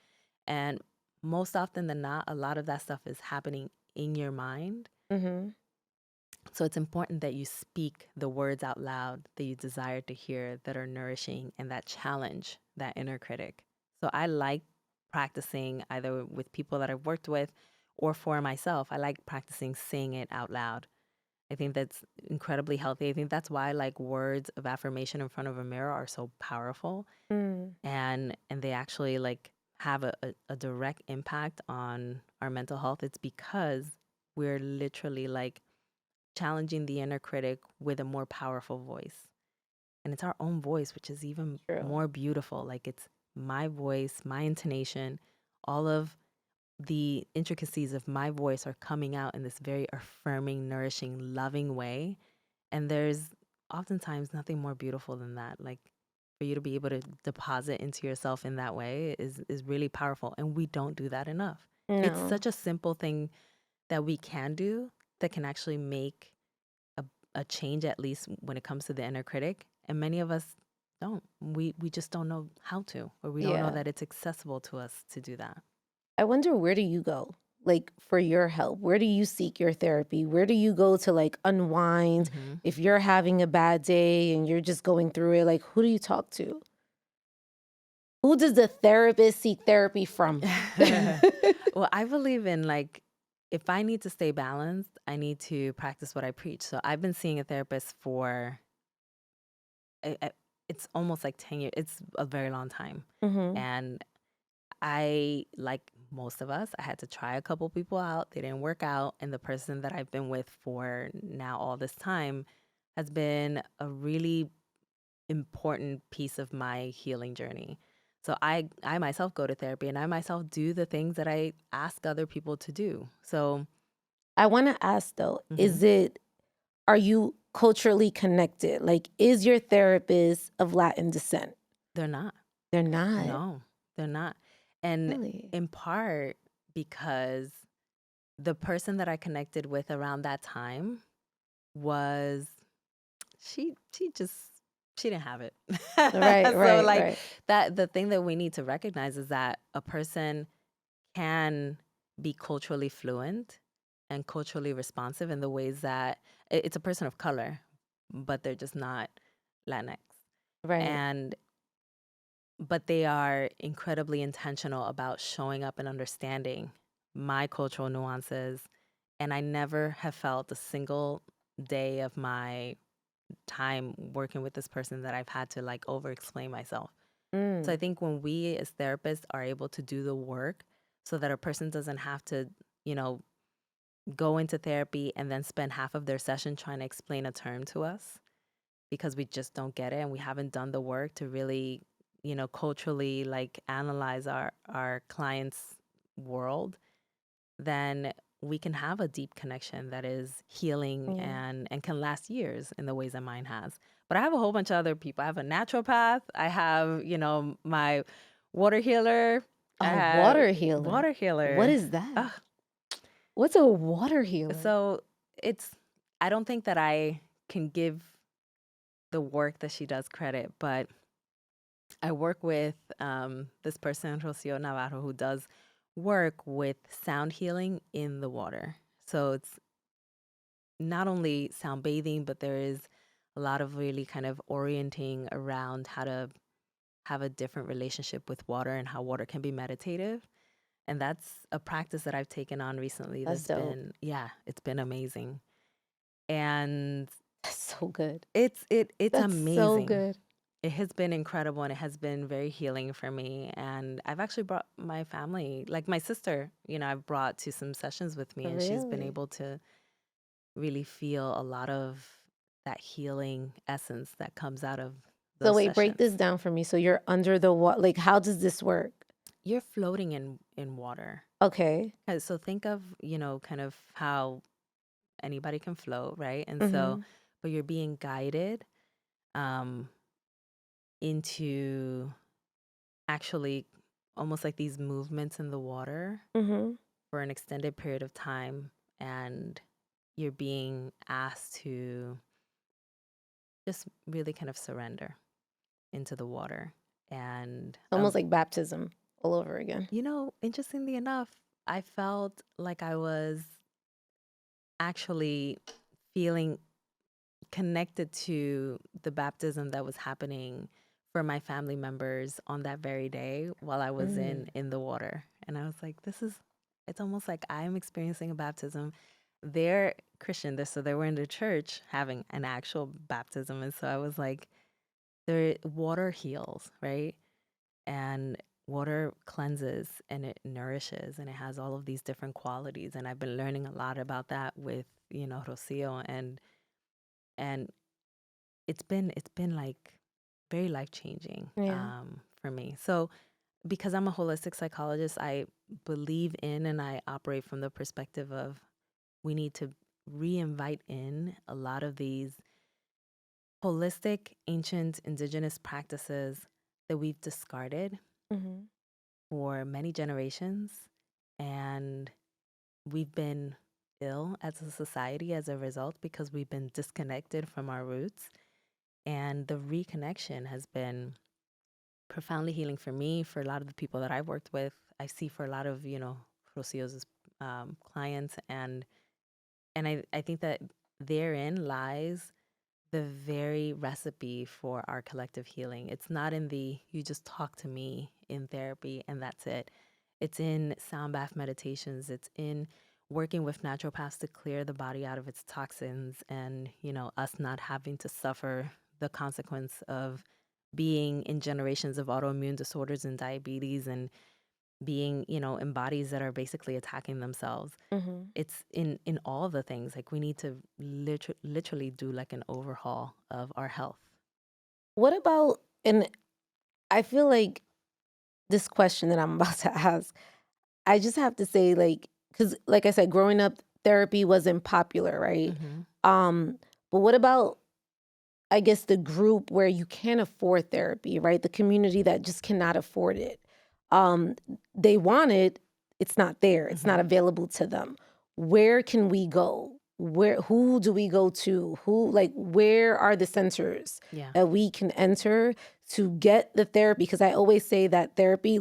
And most often than not, a lot of that stuff is happening in your mind. So it's important that you speak the words out loud that you desire to hear, that are nourishing and that challenge that inner critic. So I like practicing either with people that I've worked with or for myself. I like practicing saying it out loud. I think that's incredibly healthy. I think that's why like words of affirmation in front of a mirror are so powerful. And they actually like have a direct impact on our mental health. It's because we're literally like challenging the inner critic with a more powerful voice. And it's our own voice, which is even more beautiful. Like it's my voice, my intonation, all of the intricacies of my voice are coming out in this very affirming, nourishing, loving way. And there's oftentimes nothing more beautiful than that. Like for you to be able to deposit into yourself in that way is really powerful. And we don't do that enough. No. It's such a simple thing that we can do that can actually make a change, at least when it comes to the inner critic. And many of us don't. We just don't know how to, or we don't know Yeah. that it's accessible to us to do that. I wonder, where do you go, like, for your help? Where do you seek your therapy? Where do you go to, like, unwind? If you're having a bad day and you're just going through it, like, who do you talk to? Who does the therapist seek therapy from? Well, I believe in, like, if I need to stay balanced, I need to practice what I preach. So I've been seeing a therapist for, it's almost like 10 years. It's a very long time. And I, like most of us, I had to try a couple people out. They didn't work out. And the person that I've been with for now all this time has been a really important piece of my healing journey. So I myself go to therapy, and I myself do the things that I ask other people to do. So I want to ask though, are you culturally connected? Like, is your therapist of Latin descent? they're not. They're not. No, they're not. And Really? in part because the person that I connected with around that time was, she didn't have it. Right, So right, like right. that, the thing that we need to recognize is that a person can be culturally fluent and culturally responsive in the ways that it's a person of color, but they're just not Latinx. Right. And but they are incredibly intentional about showing up and understanding my cultural nuances. And I never have felt a single day of my time working with this person that I've had to like over explain myself. So I think when we as therapists are able to do the work so that a person doesn't have to, you know, go into therapy and then spend half of their session trying to explain a term to us because we just don't get it and we haven't done the work to really, you know, culturally like analyze our client's world, then we can have a deep connection that is healing and can last years in the ways that mine has. But I have a whole bunch of other people. I have a naturopath. I have, you know, my water healer. I have Water healer. Water healer. What is that? Ugh. What's a water healer? So I don't think that I can give the work that she does credit, but I work with this person, Rocio Navarro, who does work with sound healing in the water. So it's not only sound bathing, but there is a lot of really kind of orienting around how to have a different relationship with water and how water can be meditative. And that's a practice that I've taken on recently. That's That's dope. been, yeah, it's been amazing. And That's so good. it's That's amazing. so good. It has been incredible and it has been very healing for me. And I've actually brought my family, like my sister, you know, I've brought to some sessions with me and she's been Really? able to really feel a lot of that healing essence that comes out of those So wait, break this sessions. down for me. So you're under the water. Like, how does this work? You're floating in water. Okay. So think of, you know, kind of how anybody can float, right? And so, but you're being guided into actually almost like these movements in the water for an extended period of time. And you're being asked to just really kind of surrender into the water. And Almost like baptism all over again. you know, interestingly enough, I felt like I was actually feeling connected to the baptism that was happening for my family members on that very day while I was in the water. And I was like, it's almost like I'm experiencing a baptism. They're Christian, so they were in the church having an actual baptism. And so I was like, water heals, right? And water cleanses and it nourishes and it has all of these different qualities. And I've been learning a lot about that with, you know, Rocio and it's been like very life-changing for me. So because I'm a holistic psychologist, I believe in and I operate from the perspective of we need to re-invite in a lot of these holistic, ancient, indigenous practices that we've discarded for many generations. And we've been ill as a society as a result because we've been disconnected from our roots. And the reconnection has been profoundly healing for me, for a lot of the people that I've worked with. I see for a lot of, Rocio's clients. And I think that therein lies the very recipe for our collective healing. It's not in the you just talk to me in therapy and that's it. It's in sound bath meditations. It's in working with naturopaths to clear the body out of its toxins and, us not having to suffer the consequence of being in generations of autoimmune disorders and diabetes and being, in bodies that are basically attacking themselves. Mm-hmm. It's in all the things. Like we need to literally do like an overhaul of our health. What about, and I feel like this question that I'm about to ask, I just have to say, like, because like I said, growing up, therapy wasn't popular, right? But what about, I guess, the group where you can't afford therapy, right? The community that just cannot afford it. They want it, it's not there, it's not available to them. Where can we go? Who do we go to? Where are the centers Yeah. that we can enter to get the therapy? Because I always say that therapy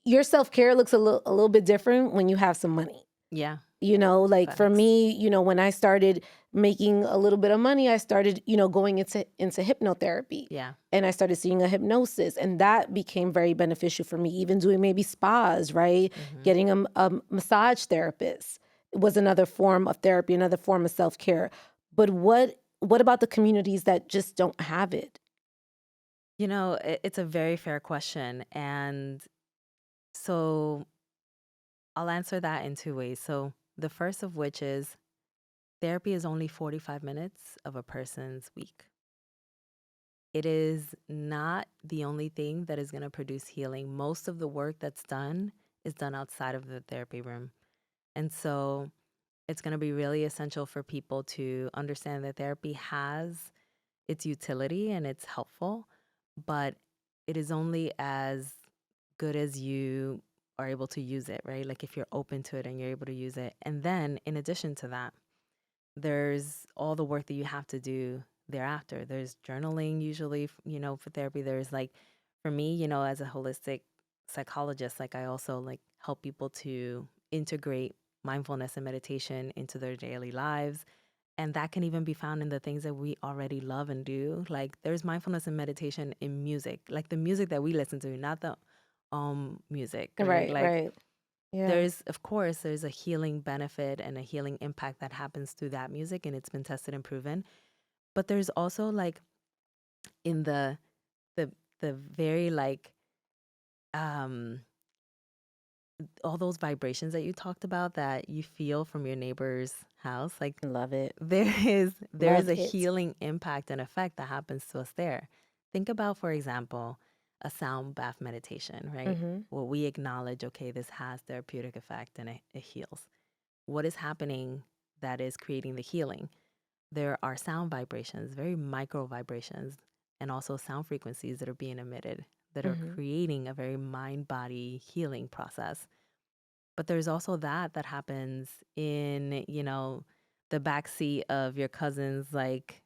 your self-care looks a little bit different when you have some money. Yeah. Like for Facts. me, when I started making a little bit of money, I started, going into hypnotherapy. Yeah. And I started seeing a hypnosis, and that became very beneficial for me. Even doing maybe spas, right? Getting a massage therapist was another form of therapy, another form of self-care. But what about the communities that just don't have it? It's a very fair question. And so I'll answer that in two ways. So the first of which is therapy is only 45 minutes of a person's week. It is not the only thing that is going to produce healing. Most of the work that's done is done outside of the therapy room. And so it's going to be really essential for people to understand that therapy has its utility and it's helpful, but it is only as good as you are able to use it, right? Like if you're open to it and you're able to use it. And then in addition to that, there's all the work that you have to do thereafter. There's journaling usually, for therapy. There's like, for me, as a holistic psychologist, like I also like help people to integrate mindfulness and meditation into their daily lives. And that can even be found in the things that we already love and do. Like there's mindfulness and meditation in music, like the music that we listen to, not the music. Right, Like right. Yeah. there's a healing benefit and a healing impact that happens through that music, and it's been tested and proven. But there's also like in the very like all those vibrations that you talked about that you feel from your neighbor's house, like Love it. there's Love a it. healing impact and effect that happens to us there. Think about, for example, a sound bath meditation, right? Where we acknowledge, okay, this has therapeutic effect and it heals. What is happening that is creating the healing? There are sound vibrations, very micro vibrations, and also sound frequencies that are being emitted that are creating a very mind-body healing process. But there's also that happens in, the backseat of your cousin's like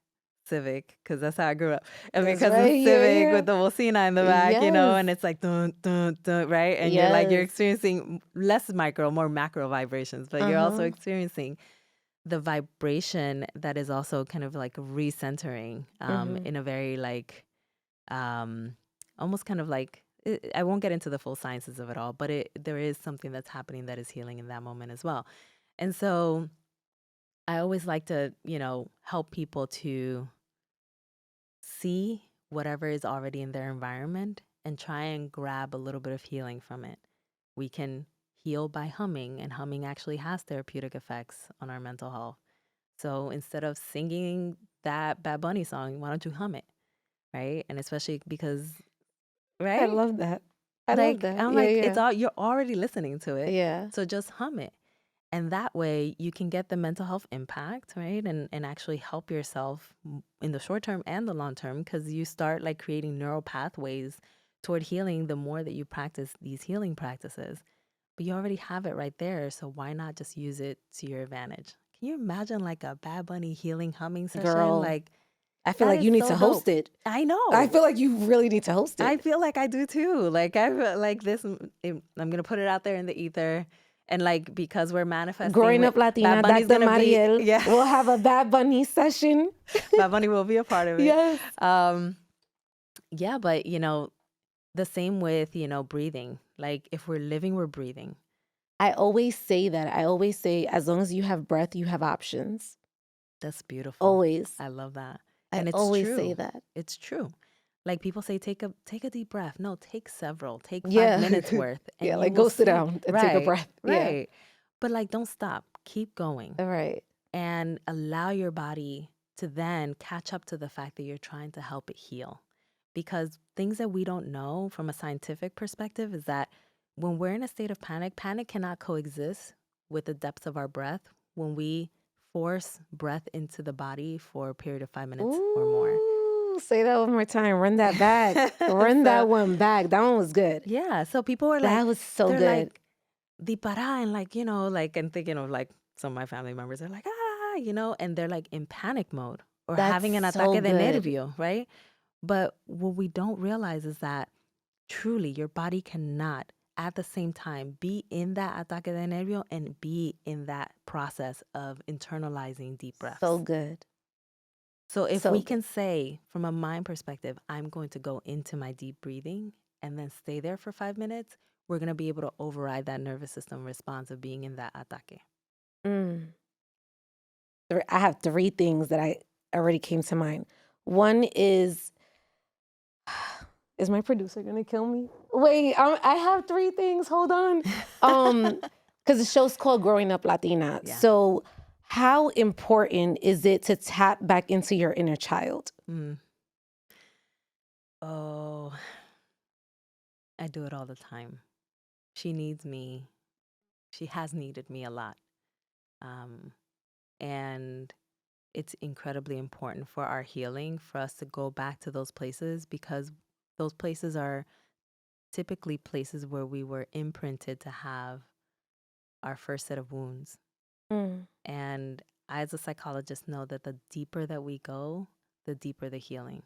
Civic, because that's how I grew up. Of your That's cousin's right. Civic Yeah. with the bocina in the back, and Yes. it's like dun dun dun, right? And you're Yes. experiencing less micro, more macro vibrations, but you're also experiencing the vibration that is also kind of like recentering in a very like almost kind of like I won't get into the full sciences of it all, but there is something that's happening that is healing in that moment as well. And so I always like to, help people to see whatever is already in their environment and try and grab a little bit of healing from it. We can heal by humming, and humming actually has therapeutic effects on our mental health. So instead of singing that Bad Bunny song, why don't you hum it? Right? And especially because, I right? love that. I love Like, that. I'm Yeah, like, yeah. you're already listening to it. Yeah. So just hum it. And that way you can get the mental health impact, right? And actually help yourself in the short term and the long term, because you start like creating neural pathways toward healing the more that you practice these healing practices. but you already have it right there. So why not just use it to your advantage? Can you imagine like a Bad Bunny healing humming session? Girl, Like, I feel that like is you need so to host dope. it. I I know. feel like you really need to host I it. feel like I do too. Like, I feel like this, I'm going to put it out there in the ether. And like, because we're manifesting Growing with up Latina, Bad Bunny's Dr. going to be, Mariel yeah, will have a Bad Bunny session. Bad Bunny will be a part of it. Yes. Yeah, but you know, the same with, you know, breathing. Like, if we're living, we're breathing. I always say that. I always say, as long as you have breath, you have options. That's beautiful. Always. I love that. I And it's always true. say that. It's true. Like, people say, take a deep breath. No, take several. Take 5 Yeah. minutes worth. And Yeah, you like will go sit see. down and take a Right, breath. Yeah. right. But like, don't stop. Keep going. All right. And allow your body to then catch up to the fact that you're trying to help it heal. Because things that we don't know from a scientific perspective is that when we're in a state of panic, panic cannot coexist with the depths of our breath when we force breath into the body for a period of 5 minutes or more. Ooh, say that one more time. Run that back. Run So, that one back. That one was good. yeah. So people are like, That was so they're good. like, di para, and like, you know, like, and thinking of like some of my family members are like, you know, and they're like in panic mode or That's having an so ataque de good. nervio, right? But what we don't realize is that truly your body cannot at the same time be in that ataque de nervio and be in that process of internalizing deep breaths. So good. So if So we good. can say from a mind perspective, I'm going to go into my deep breathing and then stay there for 5 minutes, we're going to be able to override that nervous system response of being in that ataque. Mm. I have 3 things that I already came to mind. One is my producer gonna kill me? Wait, I have 3 things. Hold on. Because the show's called Growing Up Latina. Yeah. So how important is it to tap back into your inner child? Oh, I do it all the time. She needs me. She has needed me a lot. And it's incredibly important for our healing for us to go back to those places because those places are typically places where we were imprinted to have our first set of wounds. Mm. And I, as a psychologist, know that the deeper that we go, the deeper the healing.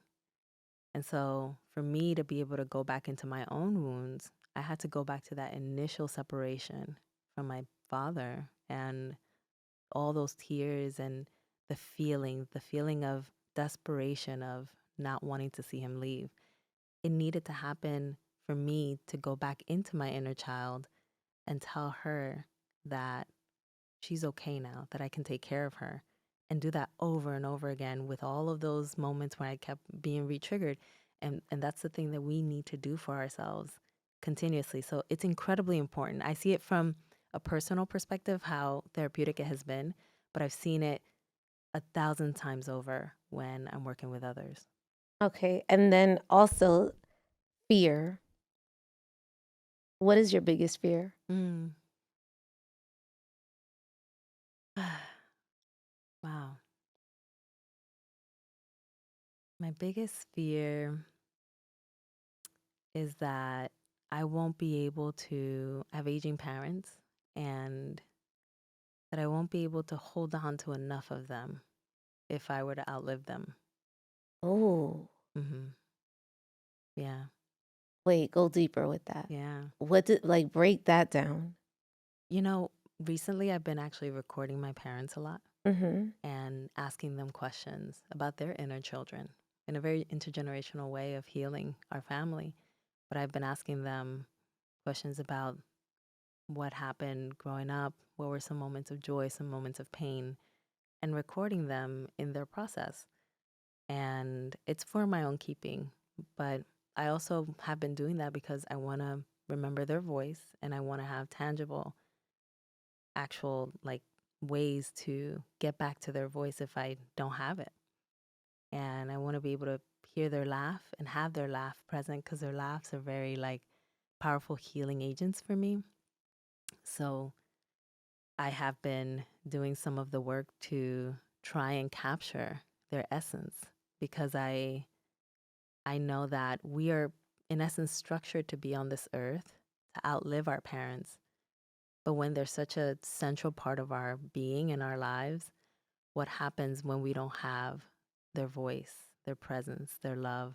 And so for me to be able to go back into my own wounds, I had to go back to that initial separation from my father and all those tears and the feeling of desperation of not wanting to see him leave. It needed to happen for me to go back into my inner child and tell her that she's okay now, that I can take care of her, and do that over and over again with all of those moments when I kept being re-triggered. And that's the thing that we need to do for ourselves continuously. So it's incredibly important. I see it from a personal perspective, how therapeutic it has been, but I've seen it 1,000 times over when I'm working with others. Okay. And then also fear. What is your biggest fear? Wow. My biggest fear is that I won't be able to have aging parents and that I won't be able to hold on to enough of them if I were to outlive them. Oh, Yeah. wait, go deeper with that. Yeah. What did, like, break that down? You know, recently I've been actually recording my parents a lot Mm-hmm. and asking them questions about their inner children in a very intergenerational way of healing our family. But I've been asking them questions about what happened growing up, what were some moments of joy, some moments of pain, and recording them in their process. And it's for my own keeping. But I also have been doing that because I want to remember their voice and I want to have tangible, actual, like, ways to get back to their voice if I don't have it. And I want to be able to hear their laugh and have their laugh present because their laughs are very, like, powerful healing agents for me. So I have been doing some of the work to try and capture their essence because I know that we are, in essence, structured to be on this earth, to outlive our parents, But when they're such a central part of our being and our lives, what happens when we don't have their voice, their presence, their love,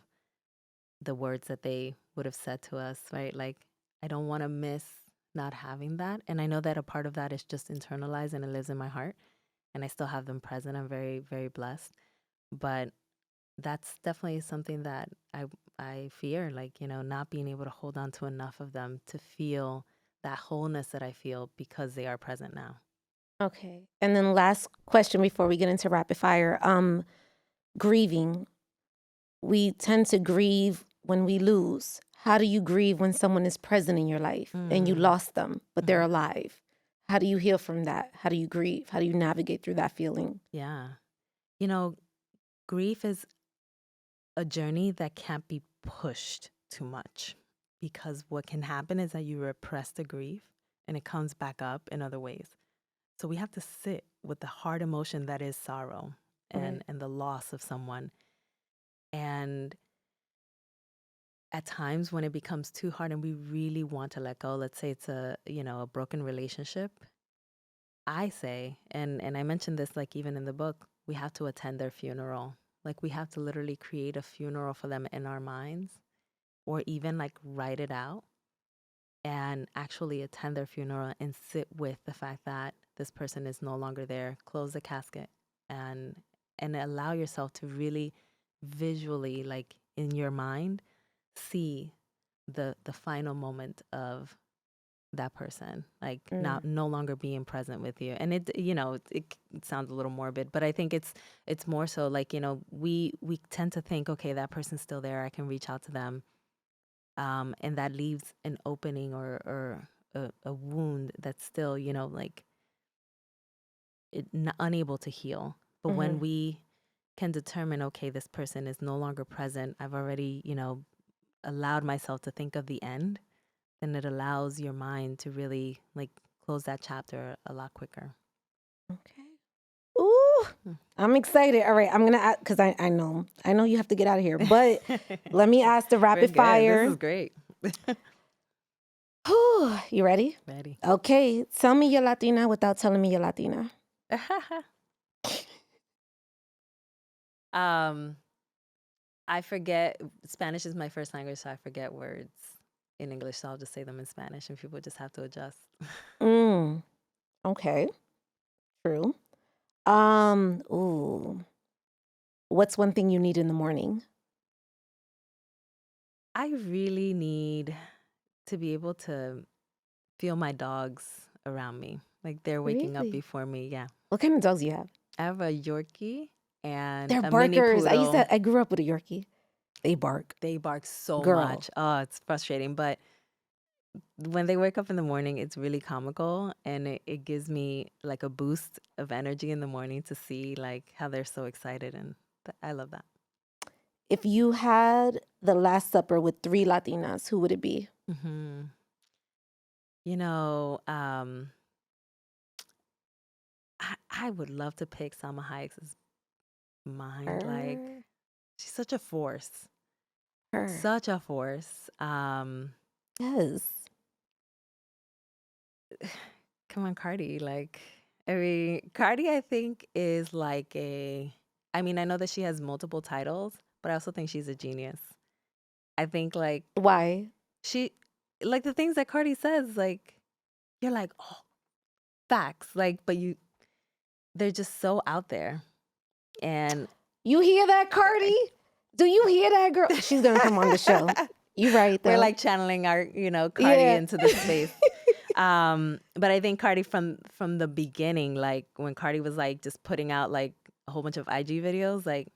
the words that they would have said to us, right? Like, I don't want to miss not having that. And I know that a part of that is just internalized and it lives in my heart. And I still have them present. I'm very, very blessed. But that's definitely something that I fear, like, not being able to hold on to enough of them to feel that wholeness that I feel because they are present now. Okay. And then last question before we get into rapid fire. Grieving. We tend to grieve when we lose. How do you grieve when someone is present in your life and you lost them, but they're alive? How do you heal from that? How do you grieve? How do you navigate through that feeling? Yeah. Grief is a journey that can't be pushed too much, because what can happen is that you repress the grief and it comes back up in other ways. So we have to sit with the hard emotion that is sorrow and the loss of someone. And at times when it becomes too hard and we really want to let go, let's say it's a broken relationship, I say, and I mentioned this like even in the book, we have to attend their funeral. Like, we have to literally create a funeral for them in our minds, or even like write it out and actually attend their funeral and sit with the fact that this person is no longer there. Close the casket and allow yourself to really visually, like in your mind, see the final moment of that person, like no longer being present with you. And it sounds a little morbid, but I think it's more so like, we tend to think, okay, that person's still there, I can reach out to them. And that leaves an opening or a wound that's still, like unable to heal. But when we can determine, okay, this person is no longer present, I've already, allowed myself to think of the end, then it allows your mind to really like close that chapter a lot quicker. Okay. Ooh, I'm excited. All right, I'm going to ask, because I know you have to get out of here, but let me ask the rapid fire. This is great. You ready? Ready. Okay, tell me you're Latina without telling me you're Latina. I forget, Spanish is my first language, so I forget words in English, so I'll just say them in Spanish and people just have to adjust. Okay. True. What's one thing you need in the morning? I really need to be able to feel my dogs around me. Like they're waking up Really? before me. Yeah. What kind of dogs do you have? I have a Yorkie and They're a mini barkers. poodle. I grew up with a Yorkie. They bark. They bark so Girl. much. Oh, it's frustrating. But when they wake up in the morning, it's really comical, and it gives me like a boost of energy in the morning to see like how they're so excited, and I love that. If you had the Last Supper with 3 Latinas, who would it be? I would love to pick Salma Hayek's mind. Like, she's such a force. Such a force. Yes. Come on, Cardi. Like, I mean, Cardi, I think, is like I know that she has multiple titles, but I also think she's a genius. I think, like... Why? She, like, the things that Cardi says, like, you're like, oh, facts. Like, but they're just so out there. And... You hear that, Cardi? Do you hear that, girl? She's going to come on the show. You right, though. We're like channeling our, Cardi into the space. But I think Cardi from the beginning, like when Cardi was like just putting out like a whole bunch of IG videos, like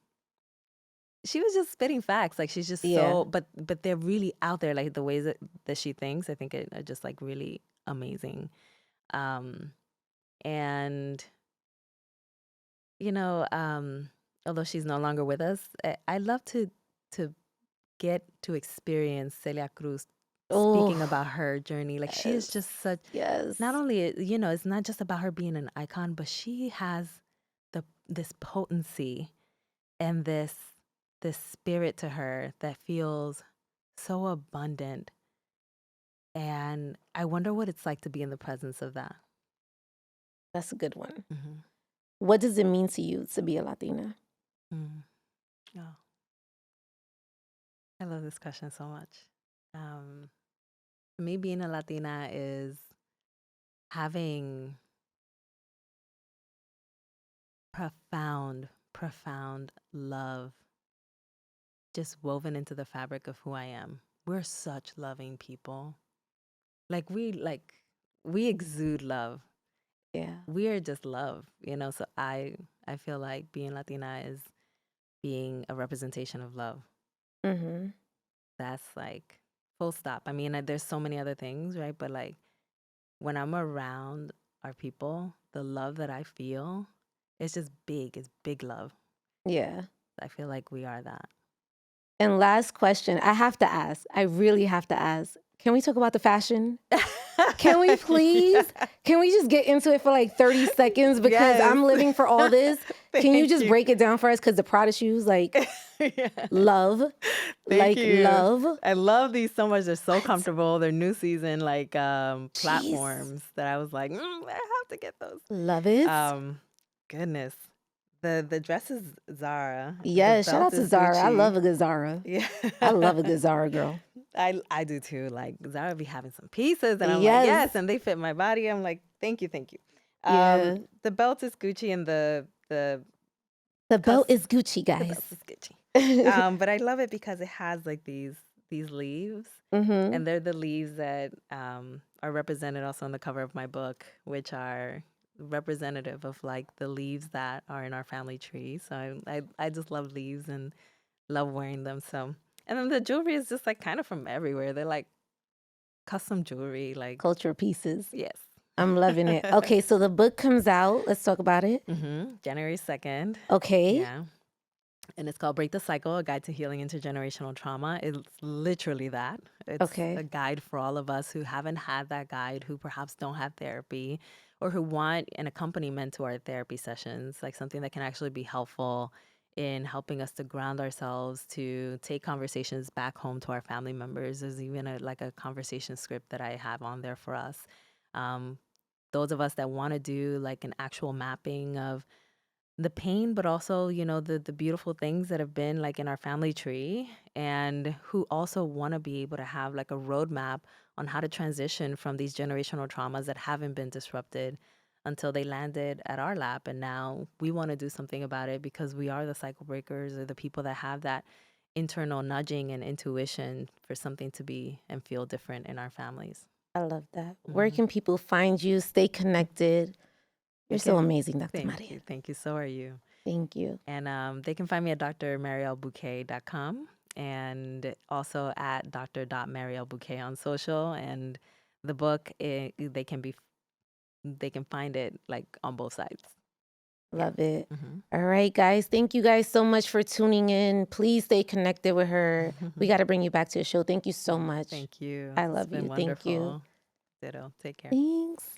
she was just spitting facts. Like she's just so, but they're really out there. Like the ways that she thinks, I think are just like really amazing. And although she's no longer with us, I love to get to experience Celia Cruz speaking about her journey. Like, she is just such, not only, it's not just about her being an icon, but she has this potency and this spirit to her that feels so abundant And I wonder what it's like to be in the presence of that. That's a good one. Mm-hmm. What does it mean to you to be a Latina? Mm. Oh, I love this question so much. Me being a Latina is having profound love just woven into the fabric of who I am. We're such loving people. We exude love. Yeah. We are just love, so I feel like being Latina is being a representation of love. Mm-hmm. That's like full stop. I mean, there's so many other things, right? But like when I'm around our people, the love that I feel, it's just big. It's big love. Yeah. I feel like we are that. And last question, I have to ask. I really have to ask. Can we talk about the fashion? Can we please? Can we just get into it for like 30 seconds? Because Yes. I'm living for all this. Can you Thank just you. break it down for us? Because the Prada shoes, like, Yeah. love. Thank like, you. love. I love these so much. They're so What? comfortable. They're new season, like platforms that I was like, I have to get those. Love it. Goodness. The dress is Zara. The Yes, shout belt out to is Zara. I Gucci. love a good Zara. Yeah. I love a good Zara girl. I do too. Like Zara be having some pieces and I'm Yes. like, yes, and they fit my body. I'm like, thank you. Yeah. The belt is Gucci and the belt is Gucci, the guys. belt is Gucci. But I love it because it has like these leaves. Mm-hmm. And they're the leaves that are represented also on the cover of my book, which are representative of like the leaves that are in our family tree. So I just love leaves and love wearing them. So, and then the jewelry is just like kind of from everywhere. They're like custom jewelry, like Culture pieces. yes. I'm loving it. Okay, so the book comes out. Let's talk about it. January 2nd. Okay. Yeah. And it's called Break the Cycle, A Guide to Healing Intergenerational Trauma. It's literally that. It's Okay. a guide for all of us who haven't had that guide, who perhaps don't have therapy, or who want an accompaniment to our therapy sessions, like something that can actually be helpful in helping us to ground ourselves, to take conversations back home to our family members. There's even a conversation script that I have on there for us. Those of us that want to do like an actual mapping of the pain, but also, the beautiful things that have been like in our family tree, and who also want to be able to have like a roadmap on how to transition from these generational traumas that haven't been disrupted until they landed at our lap. And now we want to do something about it because we are the cycle breakers, or the people that have that internal nudging and intuition for something to be and feel different in our families. I love that. Where can people find you, stay connected? You're so amazing, Dr. Thank Mariel. you. Thank you. So are you. Thank you. And they can find me at drmarielbuqué.com and also at dr.marielbuqué on social. And the book, they can find it like on both sides. Love it. Mm-hmm. All right, guys. Thank you guys so much for tuning in. Please stay connected with her. We got to bring you back to the show. Thank you so much. Thank you. I love It's been you. wonderful. Thank you. Ditto. Take care. Thanks.